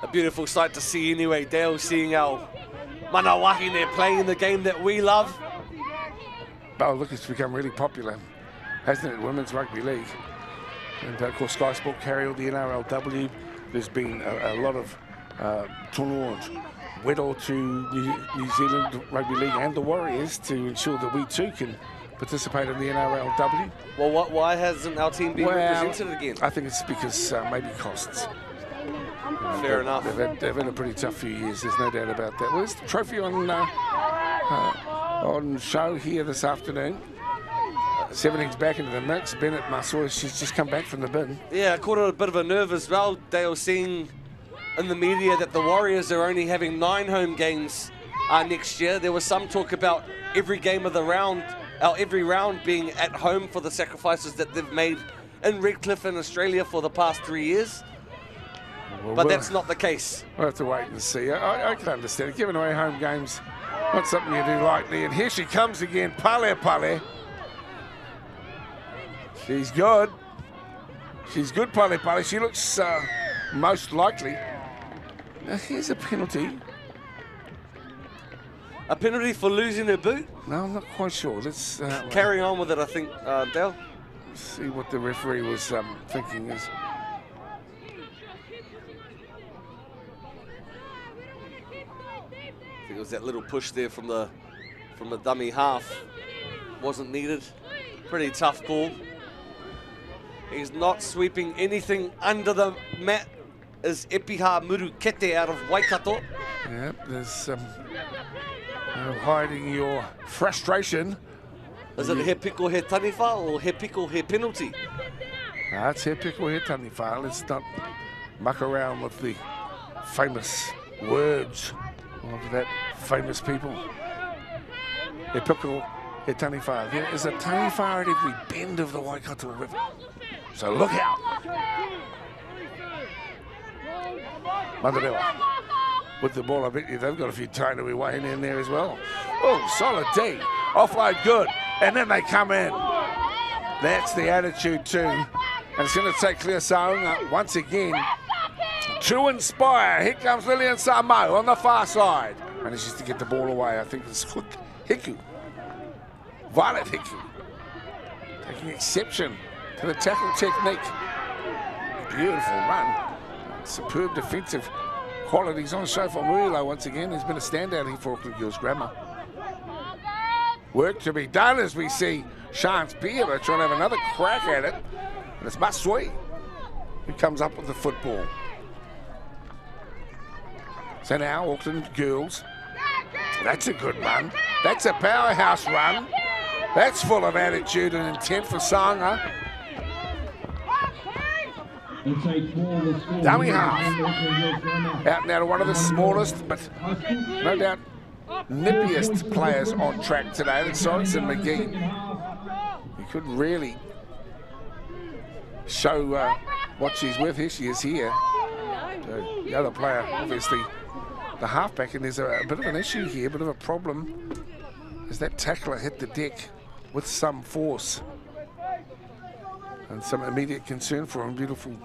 A beautiful sight to see anyway, Dale, seeing our mana wahine playing the game that we love. Oh, look, it's become really popular, hasn't it, Women's Rugby League? And of course, Sky Sport carry all the NRLW. There's been a lot of tournaments weddle to New Zealand Rugby League and the Warriors to ensure that we too can participate in the NRLW. Well, why hasn't our team been represented again? I think it's because maybe costs. Fair enough. They've had a pretty tough few years, there's no doubt about that. Well, there's the trophy on show here this afternoon. 17's back into the mix. Bennett Masoi, she's just come back from the bin. Yeah, I caught a bit of a nerve as well, Dale, seeing in the media that the Warriors are only having 9 home games next year. There was some talk about every game of the round, every round being at home for the sacrifices that they've made in Redcliffe in Australia for the past 3 years. but that's not the case. We'll have to wait and see. I can understand it. Giving away home games, not something you do lightly. And here she comes again, Pale. She's good. She's good, Pale. She looks most likely. Now here's a penalty. A penalty for losing her boot? No, I'm not quite sure. Let's carry on with it, I think, Dale. See what the referee was thinking is. I think it was that little push there from the dummy half. Wasn't needed. Pretty tough call. He's not sweeping anything under the mat. Is Epiha Muru Kete out of Waikato. Yep, there's hiding your frustration. Is it he piko he taniwha or he piko he penalty? It's he piko he taniwha. Let's not muck around with the famous words of that famous people. He piko he taniwha. There is a taniwha at every bend of the Waikato River. So look out. Manurewa with the ball. I bet you they've got a few Tainui weighing in there as well. Oh, solid D. Offload good. And then they come in. That's the attitude too. And it's going to take Clear Saunga once again to inspire. Here comes Lillian Samo on the far side. Manages to get the ball away. I think it's Hiku. Violet Hiku. Taking exception to the tackle technique. Beautiful run. Superb defensive qualities on show for Muilo once again. There's been a standout here for Auckland Girls Grammar. Work to be done as we see Chance Beaver trying to have another crack at it. And it's Masui who comes up with the football. So now Auckland Girls, that's a good run. That's a powerhouse run. That's full of attitude and intent for Saunga. Dummy half. Out now to one of the smallest, but no doubt nippiest players on track today. That's Sorensen McGee. He couldn't really show what she's with. Here she is here. The other player, obviously, the halfback, and there's a bit of an issue here, a bit of a problem, as that tackler hit the deck with some force. And some immediate concern for him. Beautiful.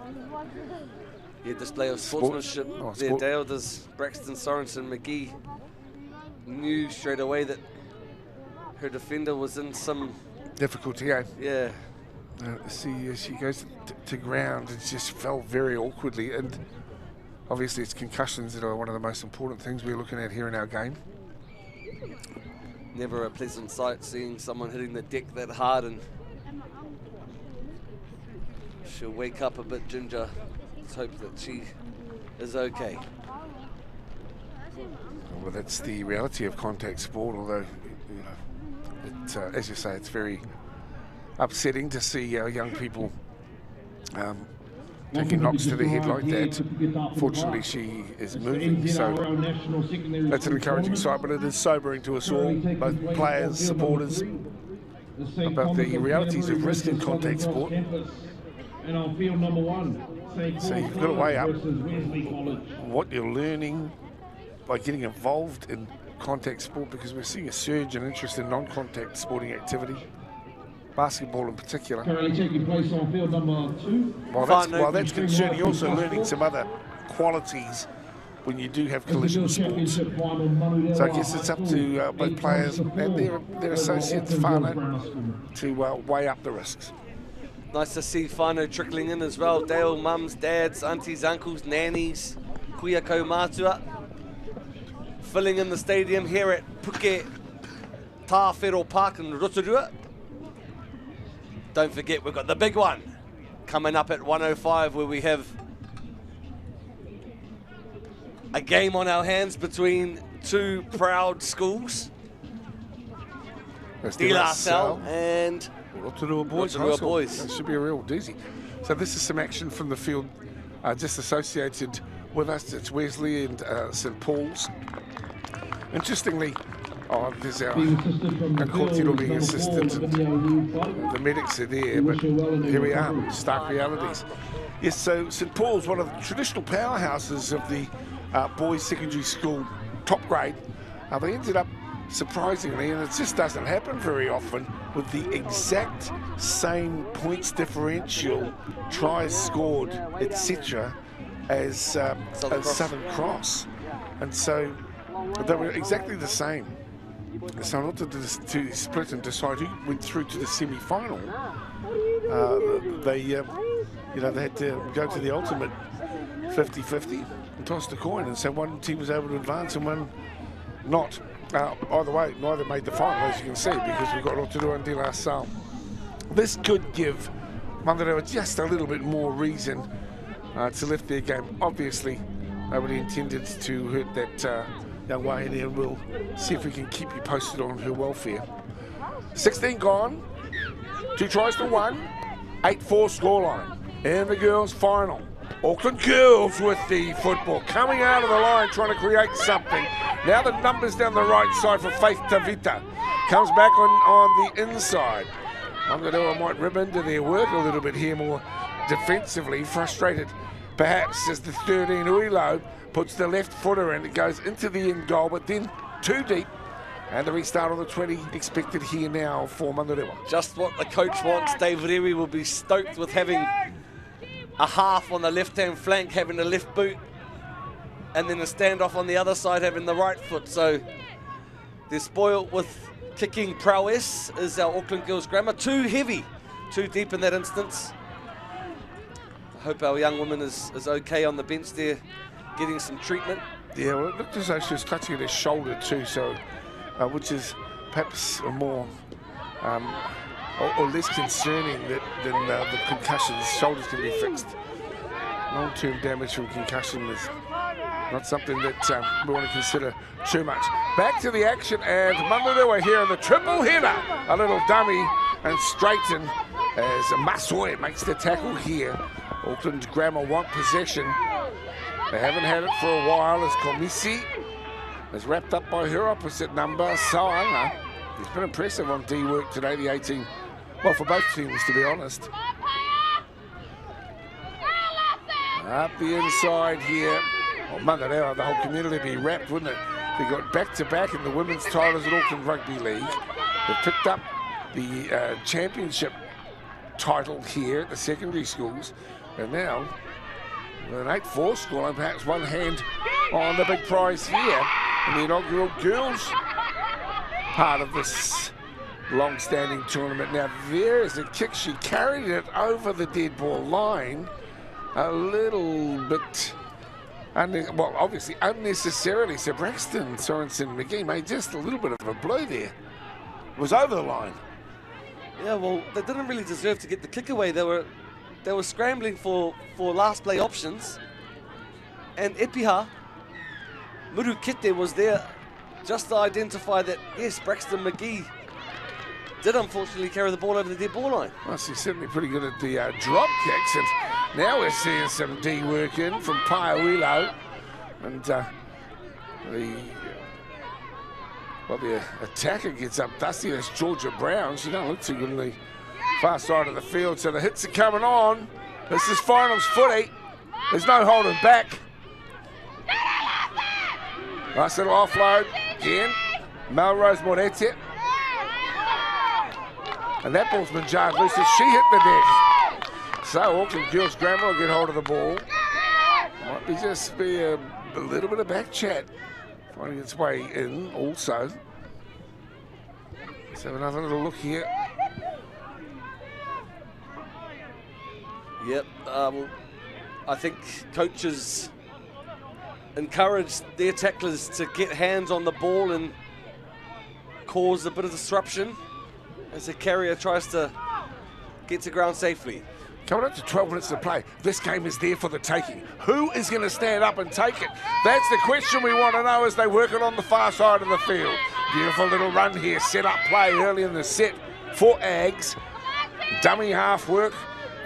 Yeah, display of sportsmanship there, Dale. Does Braxton Sorensen McGee knew straight away that her defender was in some difficulty, eh? Yeah. See, she goes to ground and just fell very awkwardly. And obviously, it's concussions that are one of the most important things we're looking at here in our game. Never a pleasant sight seeing someone hitting the deck that hard, and she'll wake up a bit ginger. Let's hope that she is okay. Well, that's the reality of contact sport, although, you know, as you say, it's very upsetting to see young people taking knocks to the head like that. Fortunately, she is moving, so that's an encouraging sight, but it is sobering to us all, both players, supporters, about the realities of risk in contact sport. And on field number 1, so you've got to weigh up what you're learning by getting involved in contact sport, because we're seeing a surge in interest in non-contact sporting activity, basketball in particular. Currently taking place on field number 2. While that's concerning, you're also learning some other qualities when you do have collision sports. So I guess it's up to both players and their associates, whānau, to weigh up the risks. Nice to see whānau trickling in as well. Dale, mums, dads, aunties, uncles, nannies, kuia kaumātua. Filling in the stadium here at Puketawhero Park in Rotorua. Don't forget, we've got the big one coming up at 1:05, where we have a game on our hands between two proud schools. De La Salle and Rotorua Boys. That should be a real doozy. So this is some action from the field just associated with us. It's Wesley and St Paul's. Interestingly, Oh, there's our Being assisted from the Kotiro field, being number 4, assisted. Olivia Wu. The medics are there, but here we are, stark realities. Yes, so St Paul's, one of the traditional powerhouses of the boys' secondary school top grade. They ended up, surprisingly, and it just doesn't happen very often, with the exact same points differential, tries scored, etc., as Southern Cross. And so they were exactly the same. So in order to split and decide who went through to the semi-final, they had to go to the ultimate 50-50 and toss the coin. And so one team was able to advance and one not. Either way, neither made the final, as you can see, because we've got Rotorua and De La Salle. This could give Manurewa just a little bit more reason to lift their game. Obviously, nobody intended to hurt that young Wahine, and we'll see if we can keep you posted on her welfare. 16 gone, 2 tries to 1, 8-4 scoreline. And the girls' final. Auckland girls with the football, coming out of the line, trying to create something. Now the numbers down the right side for Faith Tavita. Comes back on the inside. Manurewa might rib into their work a little bit here, more defensively, frustrated perhaps as the 13 Uilo puts the left footer in. It goes into the end goal, but then too deep. And the restart on the 20 expected here now for Manurewa. Just what the coach wants. Dave Rewi will be stoked with having a half on the left-hand flank, having the left boot, and then a standoff on the other side, having the right foot. So they're spoiled with kicking prowess, is our Auckland girls' grammar. Too heavy, too deep in that instance. I hope our young woman is okay on the bench there, getting some treatment. Yeah, well, it looked as though she was clutching at her shoulder too, so which is perhaps a more or less concerning than the concussions. Shoulders can be fixed. Long-term damage from concussion is not something that we want to consider too much. Back to the action, and Manurewa here in the triple header. A little dummy and straighten as Masoe makes the tackle here. Auckland Grammar want possession. They haven't had it for a while as Komisi is wrapped up by her opposite number, Saanga. He's been impressive on D work today, the 18. Well, for both teams, to be honest. Up the inside here. Well, Manurewa, the whole community would be wrapped, wouldn't it? They got back-to-back in the women's titles at Auckland Rugby League. They've picked up the championship title here at the secondary schools. And now, with an 8-4 scoreline, perhaps one hand on the big prize here in the inaugural girls part of this long-standing tournament. Now there is a kick. She carried it over the dead ball line a little bit, well, obviously unnecessarily. So Braxton Sorensen McGee made just a little bit of a blow there. It was over the line. Yeah, well, they didn't really deserve to get the kick away. They were scrambling for last play options, and Epiha Murukete was there just to identify that, yes, Braxton McGee did unfortunately carry the ball over the dead ball line. Well, she's certainly pretty good at the drop kicks, and now we're seeing some D work in from Paiawilo, and the attacker gets up dusty. That's Georgia Brown. She don't look too good on the far side of the field, so the hits are coming on. This is finals footy. There's no holding back. Nice little offload again. Melrose Morete. And that ball's been jarred loose as she hit the deck. So Auckland girls' grammar will get hold of the ball. Might be just a little bit of back chat finding its way in also. Let's have another little look here. Yep, well, I think coaches encourage their tacklers to get hands on the ball and cause a bit of disruption as the carrier tries to get to ground safely. Coming up to 12 minutes to play. This game is there for the taking. Who is going to stand up and take it? That's the question we want to know as they work it on the far side of the field. Beautiful little run here. Set up play early in the set for Ags. Dummy half work.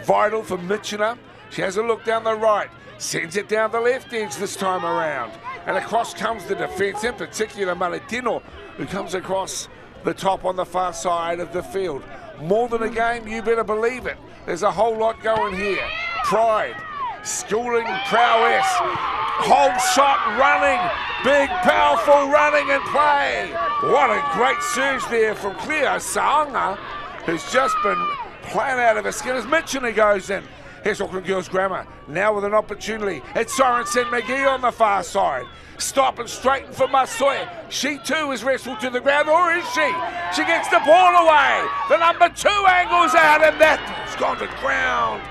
Vital for Mitchiner. She has a look down the right. Sends it down the left edge this time around. And across comes the defence, in particular Malatino who comes across the top on the far side of the field. More than a game, you better believe it. There's a whole lot going here. Pride, schooling prowess, whole shot running, big powerful running and play. What a great surge there from Cleo Saonga, who's just been playing out of her skin as Mitchell goes in. Here's Auckland Girls Grammar, now with an opportunity. It's Sorensen McGee on the far side. Stop and straighten for Masoe. She too is wrestled to the ground, or is she? She gets the ball away. The number 2 angles out, and that's gone to ground.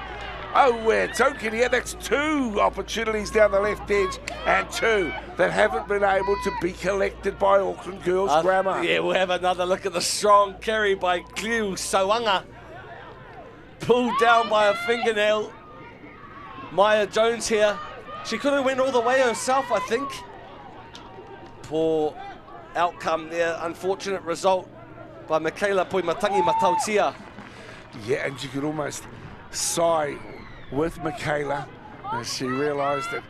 Oh, we're token here. That's 2 opportunities down the left edge, and 2 that haven't been able to be collected by Auckland Girls Grammar. Yeah, we'll have another look at the strong carry by Cleo Saonga. Pulled down by a fingernail. Maya Jones here. She could have went all the way herself, I think. Poor outcome there. Unfortunate result by Michaela Poimatangi Matautia. Yeah, and you could almost sigh with Michaela as she realised that,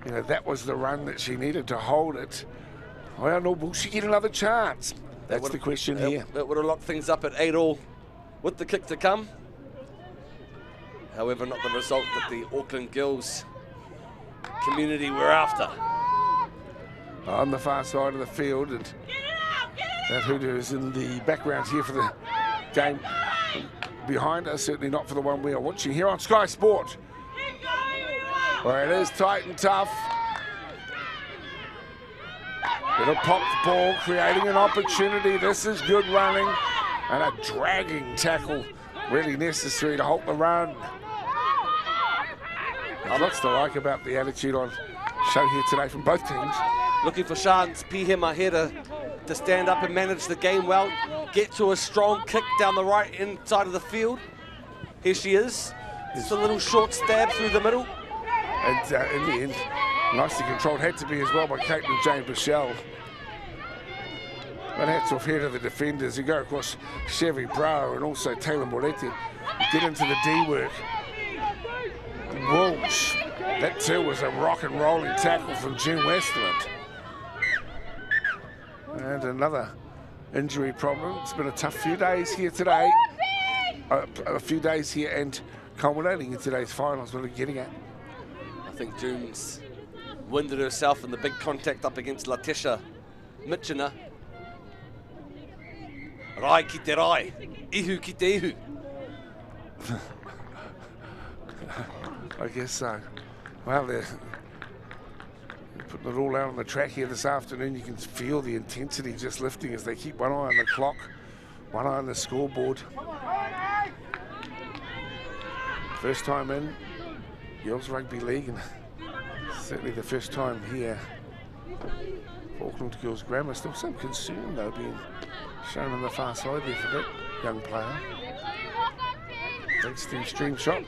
you know, that was the run that she needed to hold it. Well, no, will she get another chance? That's the question here. That would have locked things up at 8-all with the kick to come. However, not the result that the Auckland Girls community were after. On the far side of the field, and that hoodoo is in the background here for the game behind us, certainly not for the one we are watching here on Sky Sport, where it is tight and tough. It'll pop the ball, creating an opportunity. This is good running and a dragging tackle, really necessary to halt the run. There's lots to like about the attitude on show here today from both teams. Looking for Shans Pihema here to stand up and manage the game well. Get to a strong kick down the right inside of the field. Here she is. Just a little short stab through the middle. And in the end, nicely controlled, had to be as well by Caitlin Jane Bichelle. But hats off here to the defenders who go across Chevy Brower and also Taylor Moretti. Get into the D work. Walsh, that too was a rock and rolling tackle from June Westland. And another injury problem. It's been a tough few days here today. A few days here and culminating in today's finals. What are we getting at? I think June's winded herself in the big contact up against Latisha Mitchina. Rai ki te rai, ihu ki te ihu. I guess so. Well, they're putting it all out on the track here this afternoon. You can feel the intensity just lifting as they keep one eye on the clock, one eye on the scoreboard. First time in Girls Rugby League, and certainly the first time here for Auckland Girls Grammar. Still some concern though being shown on the far side there for that young player. Big stream shot.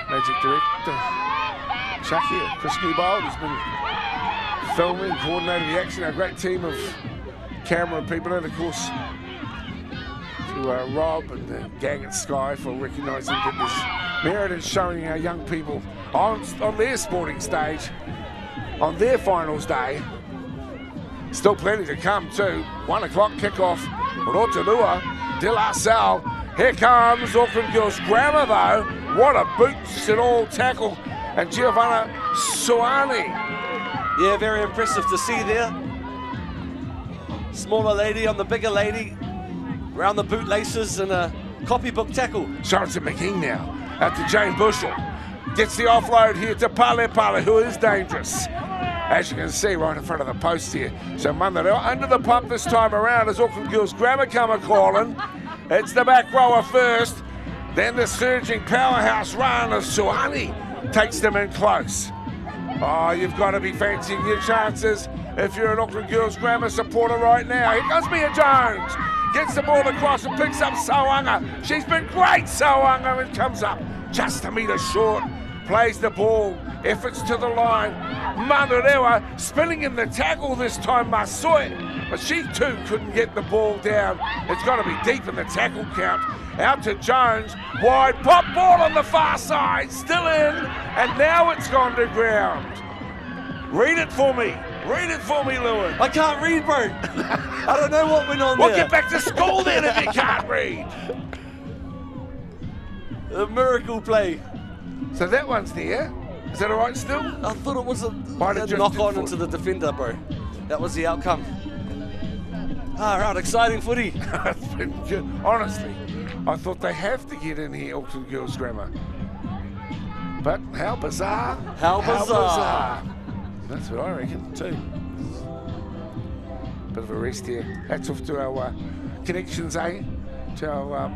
Magic Director Chucky, Chris Newbold, has been filming, coordinating the action. A great team of camera people, and of course to Rob and the gang at Sky for recognising that there's merit in showing our young people on their sporting stage, on their finals day. Still plenty to come too. 1 o'clock kickoff, Rotorua, De La Salle. Here comes Auckland Girls Grammar though. What a boots and all tackle. And Giovanna Suani. Yeah, very impressive to see there. Smaller lady on the bigger lady. Round the bootlaces and a copybook tackle. Sorensen McGee now. Out to Jane Bushell. Gets the offload here to Pale Pale, who is dangerous. As you can see right in front of the post here. So Manurewa under the pump this time around as Auckland Girls Grammar come a-calling. It's the back rower first. Then the surging powerhouse run of Suani takes them in close. Oh, you've got to be fancying your chances if you're an Auckland Girls Grammar supporter right now. Here comes Mia Jones. Gets the ball across and picks up Saonga. She's been great, Saonga, and comes up just a metre short. Plays the ball, efforts to the line. Manurewa spinning in the tackle this time, Masoe. But she too couldn't get the ball down. It's got to be deep in the tackle count. Out to Jones, wide pop ball on the far side, still in, and now it's gone to ground. Read it for me, Read it for me, Lewin. I can't read, bro. I don't know what went on We'll there. get back to school then if you can't read. The miracle play. So that one's there. Is that all right still? I thought it was a Might have knock drifted on forward. into the defender, bro. That was the outcome. Right, exciting footy. It's been good. Honestly, I thought they have to get in here, Auckland Girls Grammar. But how bizarre. How bizarre. That's what I reckon too. Bit of a rest here. Hats off to our connections, eh? To our,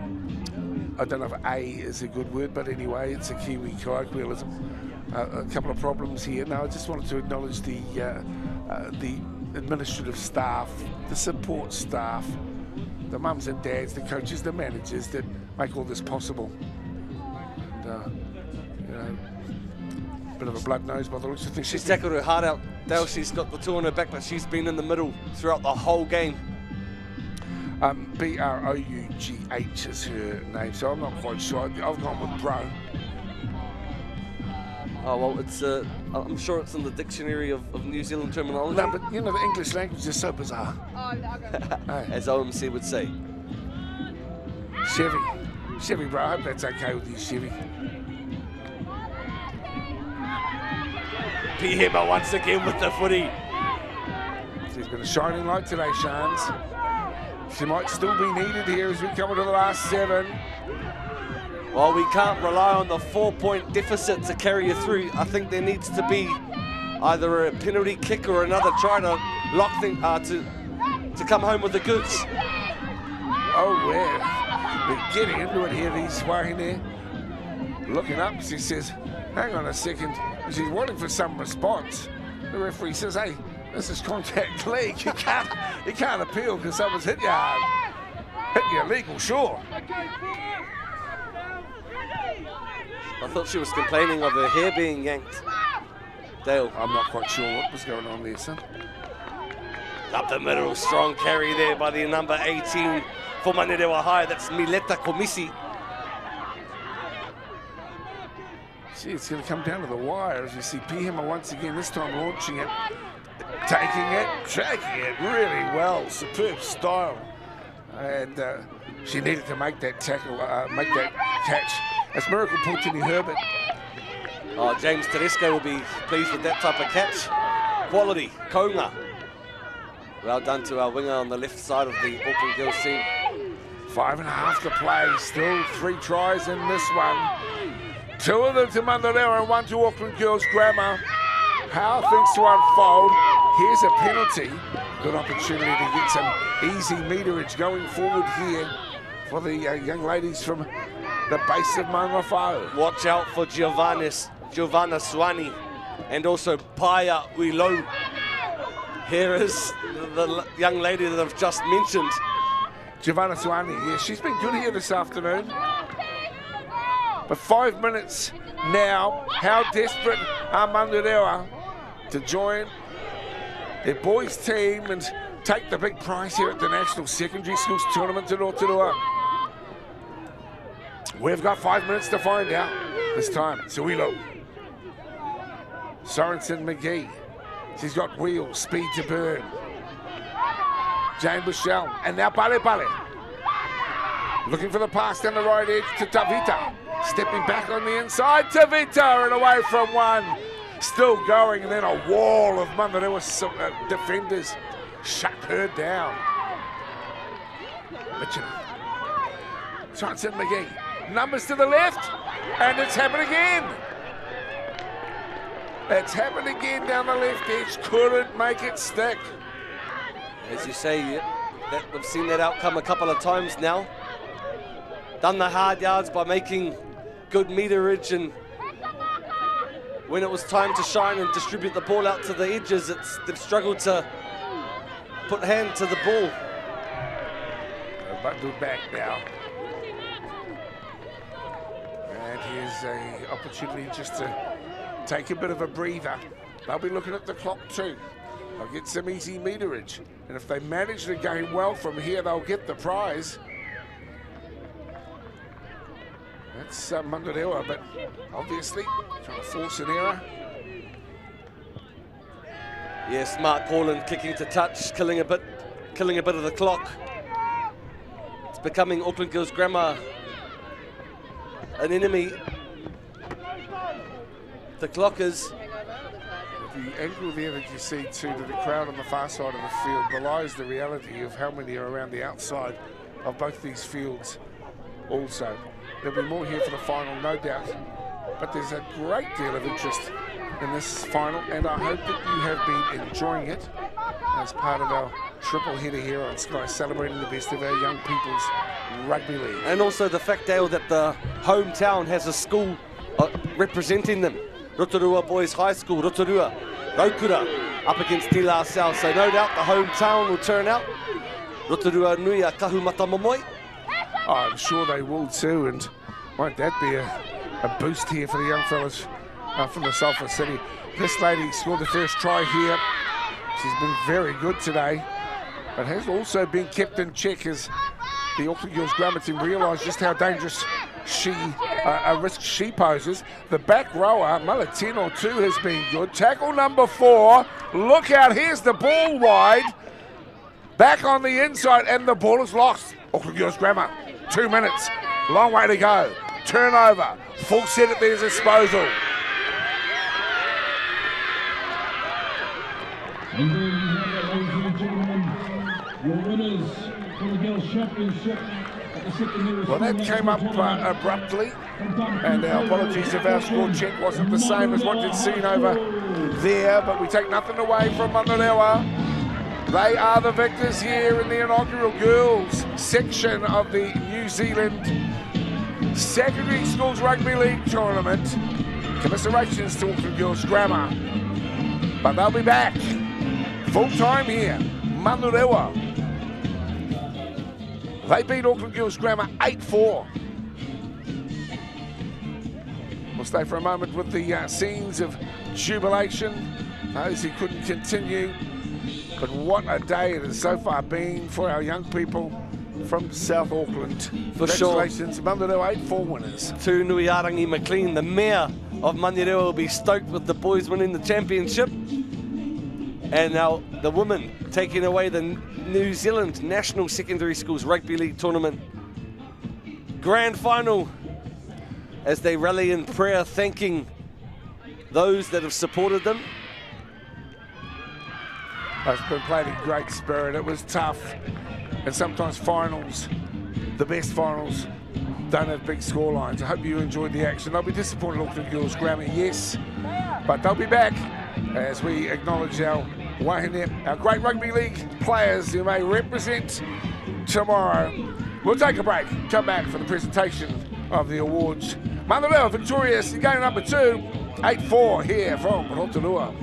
I don't know if A is a good word, but anyway, it's a Kiwi colloquialism. A couple of problems here. No, I just wanted to acknowledge the administrative staff, the support staff, the mums and dads, the coaches, the managers that make all this possible. And, you know, bit of a blood nose by the looks of things. She's tackled her heart out. Dale, she's got the two on her back, but she's been in the middle throughout the whole game. Brough is her name, so I'm not quite sure. I've gone with Bro. Oh, well, it's I'm sure it's in the dictionary of New Zealand terminology. No, but you know, the English language is so bizarre. Hey. As OMC would say. Chevy, bro, I hope that's okay with you, Chevy. Pihema once again with the footy. She's been a shining light today, Shans. She might still be needed here as we come into the last 7. Well, we can't rely on the 4-point deficit to carry you through. I think there needs to be either a penalty kick or another try to lock things to come home with the goods. Oh, yeah. They're getting into it here, these Wahine there. Looking up, she says, hang on a second. She's waiting for some response. The referee says, hey, this is contact league. You can't appeal because someone's hit you hard. Hit you illegal, sure. I thought she was complaining of her hair being yanked. Dale. I'm not quite sure what was going on there, son. Up the middle, strong carry there by the number 18 for Manurewa High. That's Mileta Komisi. See, it's going to come down to the wire as you see Pihema once again, this time launching it, taking it, tracking it really well. Superb style. And she needed to make that tackle, make that catch. That's Miracle Pultini Herbert. Oh, James Tedesco will be pleased with that type of catch. Quality, Konga. Well done to our winger on the left side of the Auckland Girls team. 5.5 to play, still 3 tries in this one. 2 of them to Manurewa and 1 to Auckland Girls Grammar. How are things to unfold? Here's a penalty. Good opportunity to get some easy meterage going forward here for the young ladies from the base of Manurewa. Watch out for Giovanna Swani and also Paya Uilo. Here is the young lady that I've just mentioned. Giovanna Swani, yeah, she's been good here this afternoon. But 5 minutes now. How desperate are Manurewa to join their boys team and take the big prize here at the National Secondary Schools Tournament in Rotorua. We've got 5 minutes to find out. This time, Suilo. Sorensen McGee. She's got wheels, speed to burn. Jane Bushell, and now Bale. Looking for the pass down the right edge to Tavita. Stepping back on the inside, Tavita, and away from 1. Still going, and then a wall of Manurewa defenders shut her down. Mitchell. Sorensen McGee. Numbers to the left, and it's happened again. It's happened again down the left edge. Couldn't make it stick. As you say, we've seen that outcome a couple of times now. Done the hard yards by making good meterage, and when it was time to shine and distribute the ball out to the edges, they've struggled to put hand to the ball. Bundled back now. And here's an opportunity just to take a bit of a breather. They'll be looking at the clock too. They'll get some easy meterage. And if they manage the game well from here, they'll get the prize. That's Manurewa, but obviously trying to force an error. Yeah, smart call and kicking to touch, killing a bit of the clock. It's becoming Auckland Girls Grammar an enemy. The clockers. The angle there that you see to the crowd on the far side of the field belies the reality of how many are around the outside of both these fields also. There'll be more here for the final, no doubt, but there's a great deal of interest in this final, and I hope that you have been enjoying it as part of our triple header here on Sky, celebrating the best of our young people's rugby league. And also the fact, Dale, that the hometown has a school representing them. Rotorua Boys High School, Rotorua, Raukura, up against Te La South. So no doubt the hometown will turn out. Rotorua nui a kahumata momoi. Oh, I'm sure they will too, and might that be a boost here for the young fellas from the Sulphur City. This lady scored the first try here. She's been very good today, but has also been kept in check as the Auckland Girls Grammar team realise just how dangerous a risk she poses. The back rower, Mala 10 or 2, has been good. Tackle number 4. Look out, here's the ball wide. Back on the inside, and the ball is lost. Auckland Girls Grammar, 2 minutes. Long way to go. Turnover. Full set at their disposal. And there you have it, ladies and gentlemen, your winners for the Girls' Championship at the secondary. Well, that came up abruptly, and our apologies if our score check wasn't the same as what you'd seen over there, but we take nothing away from Manurewa. They are the victors here in the inaugural girls section of the New Zealand Secondary Schools Rugby League Tournament. Commiserations to Auckland Girls Grammar, but they'll be back full time here. Manurewa, they beat Auckland Girls Grammar 8-4. We'll stay for a moment with the scenes of jubilation, those who couldn't continue. But what a day it has so far been for our young people from South Auckland. For sure. Congratulations, Manurewa 8-4 winners. To Nui Arangi McLean, the mayor of Manurewa, will be stoked with the boys winning the championship. And now the women taking away the New Zealand National Secondary Schools Rugby League Tournament grand final as they rally in prayer, thanking those that have supported them. It's been played in great spirit. It was tough, and sometimes finals, the best finals, don't have big score lines. I hope you enjoyed the action. They'll be disappointed, Auckland Girls Grammar, yes, but they'll be back as we acknowledge our wahine, our great rugby league players who may represent tomorrow. We'll take a break, come back for the presentation of the awards. Manurewa victorious in game number 2, 8-4 here from Rotorua.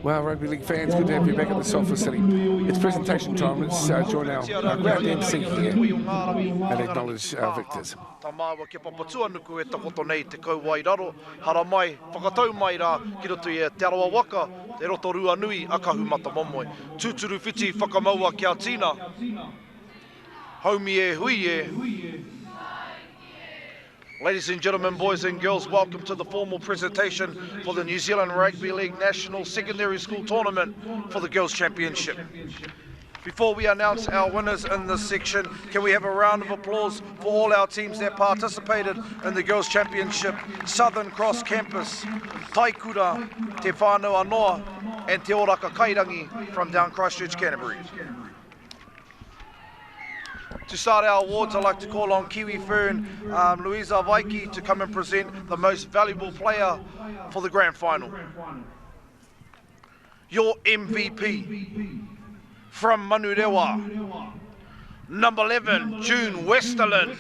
Well, rugby league fans, good to have you back at the Sofa City. It's presentation time. Let's join our ground MC here and acknowledge our victors. Tā māua ke papatua nuku e takoto nei te kauwairaro, hara mai, whakatau mai rā, ki roto i te arawa waka, te Rotorua nui, akahu mata momoe. Tūturu whiti whakamaua kia tīna, haumi e hui e. Ladies and gentlemen, boys and girls, welcome to the formal presentation for the New Zealand Rugby League National Secondary School Tournament for the Girls' Championship. Before we announce our winners in this section, can we have a round of applause for all our teams that participated in the Girls' Championship? Southern Cross Campus, Taikura, Te Whānau Anoa, and Te Oraka Kairangi from down Christchurch, Canterbury. To start our awards, I'd like to call on Kiwi Fern, Louisa Vaiki, to come and present the most valuable player for the grand final. Your MVP from Manurewa, number 11, June Westerland.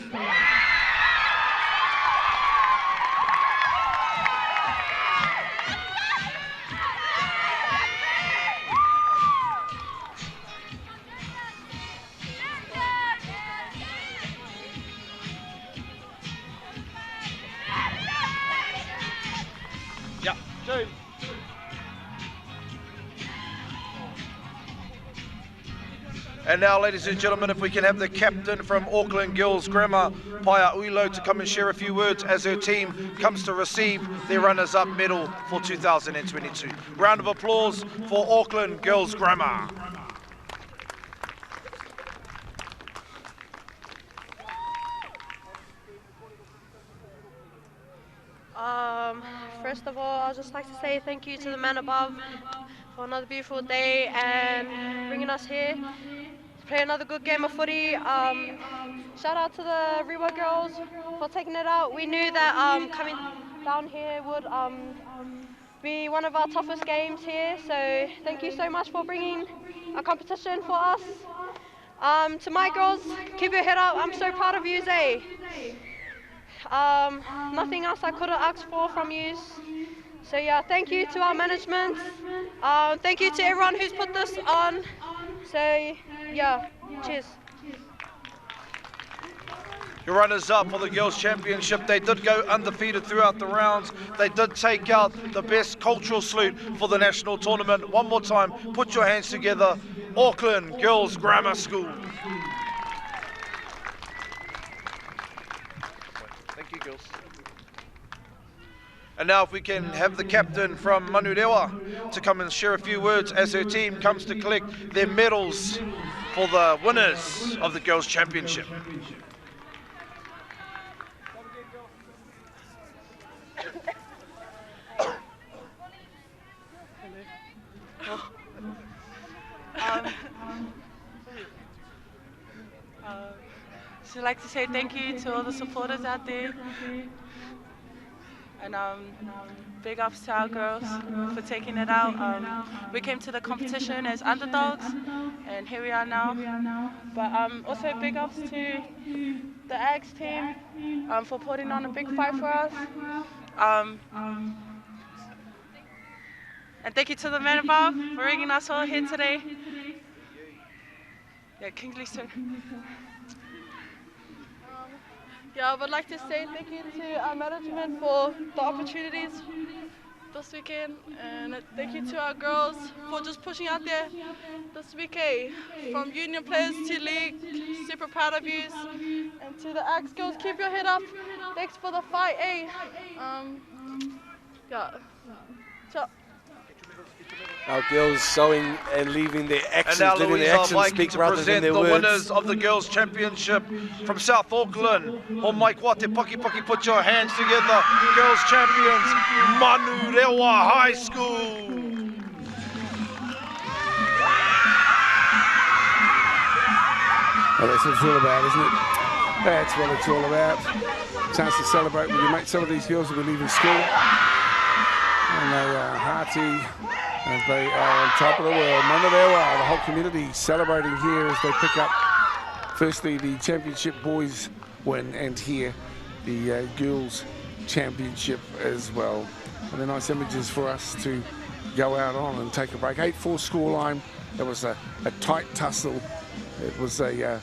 And now, ladies and gentlemen, if we can have the captain from Auckland Girls Grammar, Paia Uilo, to come and share a few words as her team comes to receive their runners-up medal for 2022. Round of applause for Auckland Girls Grammar. First of all, I'd just like to say thank you to the man above for another beautiful day and bringing us here to play another good game of footy. Shout out to the Rewa girls for taking it out. We knew that coming down here would be one of our toughest games here, so thank you so much for bringing a competition for us. To my girls, keep your head up. I'm so proud of you, Zay. Nothing else I could have asked for from you. So yeah, thank you to our management. Thank you to everyone who's put this on. So yeah, cheers. Your runners-up for the Girls' Championship, they did go undefeated throughout the rounds. They did take out the best cultural salute for the national tournament. One more time, put your hands together. Auckland Girls Grammar School. Thank you, girls. And now if we can have the captain from Manurewa to come and share a few words as her team comes to collect their medals for the winners of the Girls' Championship. So I'd like to say thank you to all the supporters out there, and big ups to our girls for taking it out. We came to the competition as underdogs, and here we are now. But also big ups to the Ags team for putting on a big fight for us. And thank you to the men above for bringing us all here today. Yeah, Kingsley's turn. Yeah, I would like to say thank you to our management for the opportunities this weekend, and thank you to our girls for just pushing out there this weekend. From union players to league, super proud of you. And to the Axe girls, keep your head up. Thanks for the fight, eh? Yeah. Ciao. Our girls showing and leaving their actions, and now letting their actions speak rather than their the words. winners of the Girls' Championship from South Auckland. Oh, Mike Wate, Paki, put your hands together. Girls' champions, Manurewa High School. Well, that's what it's all about, isn't it? That's what it's all about. Chance to celebrate with your mates. Some of these girls will be leaving school, and they are hearty, and they are on top of the world. Manurewa, the whole community celebrating here as they pick up, firstly, the championship boys win, and here, the girls championship as well. And they're nice images for us to go out on and take a break. 8-4 scoreline. It was a tight tussle. It was a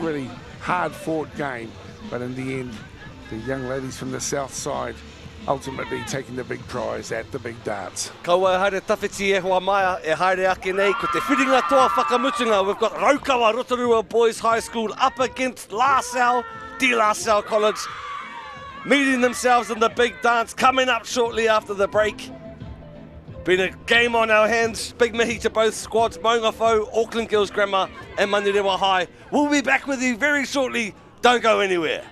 really hard-fought game, but in the end, the young ladies from the south side ultimately taking the big prize at the big darts. Kaua haere tawhiti e hoa maia e haere ake nei ko te whiringa toa whakamutunga. We've got Raukawa Rotorua Boys High School up against La Salle, De La Salle College, meeting themselves in the big dance coming up shortly after the break. Been a game on our hands. Big mihi to both squads, Manurewa, Auckland Girls Grammar and Manurewa High. We'll be back with you very shortly. Don't go anywhere.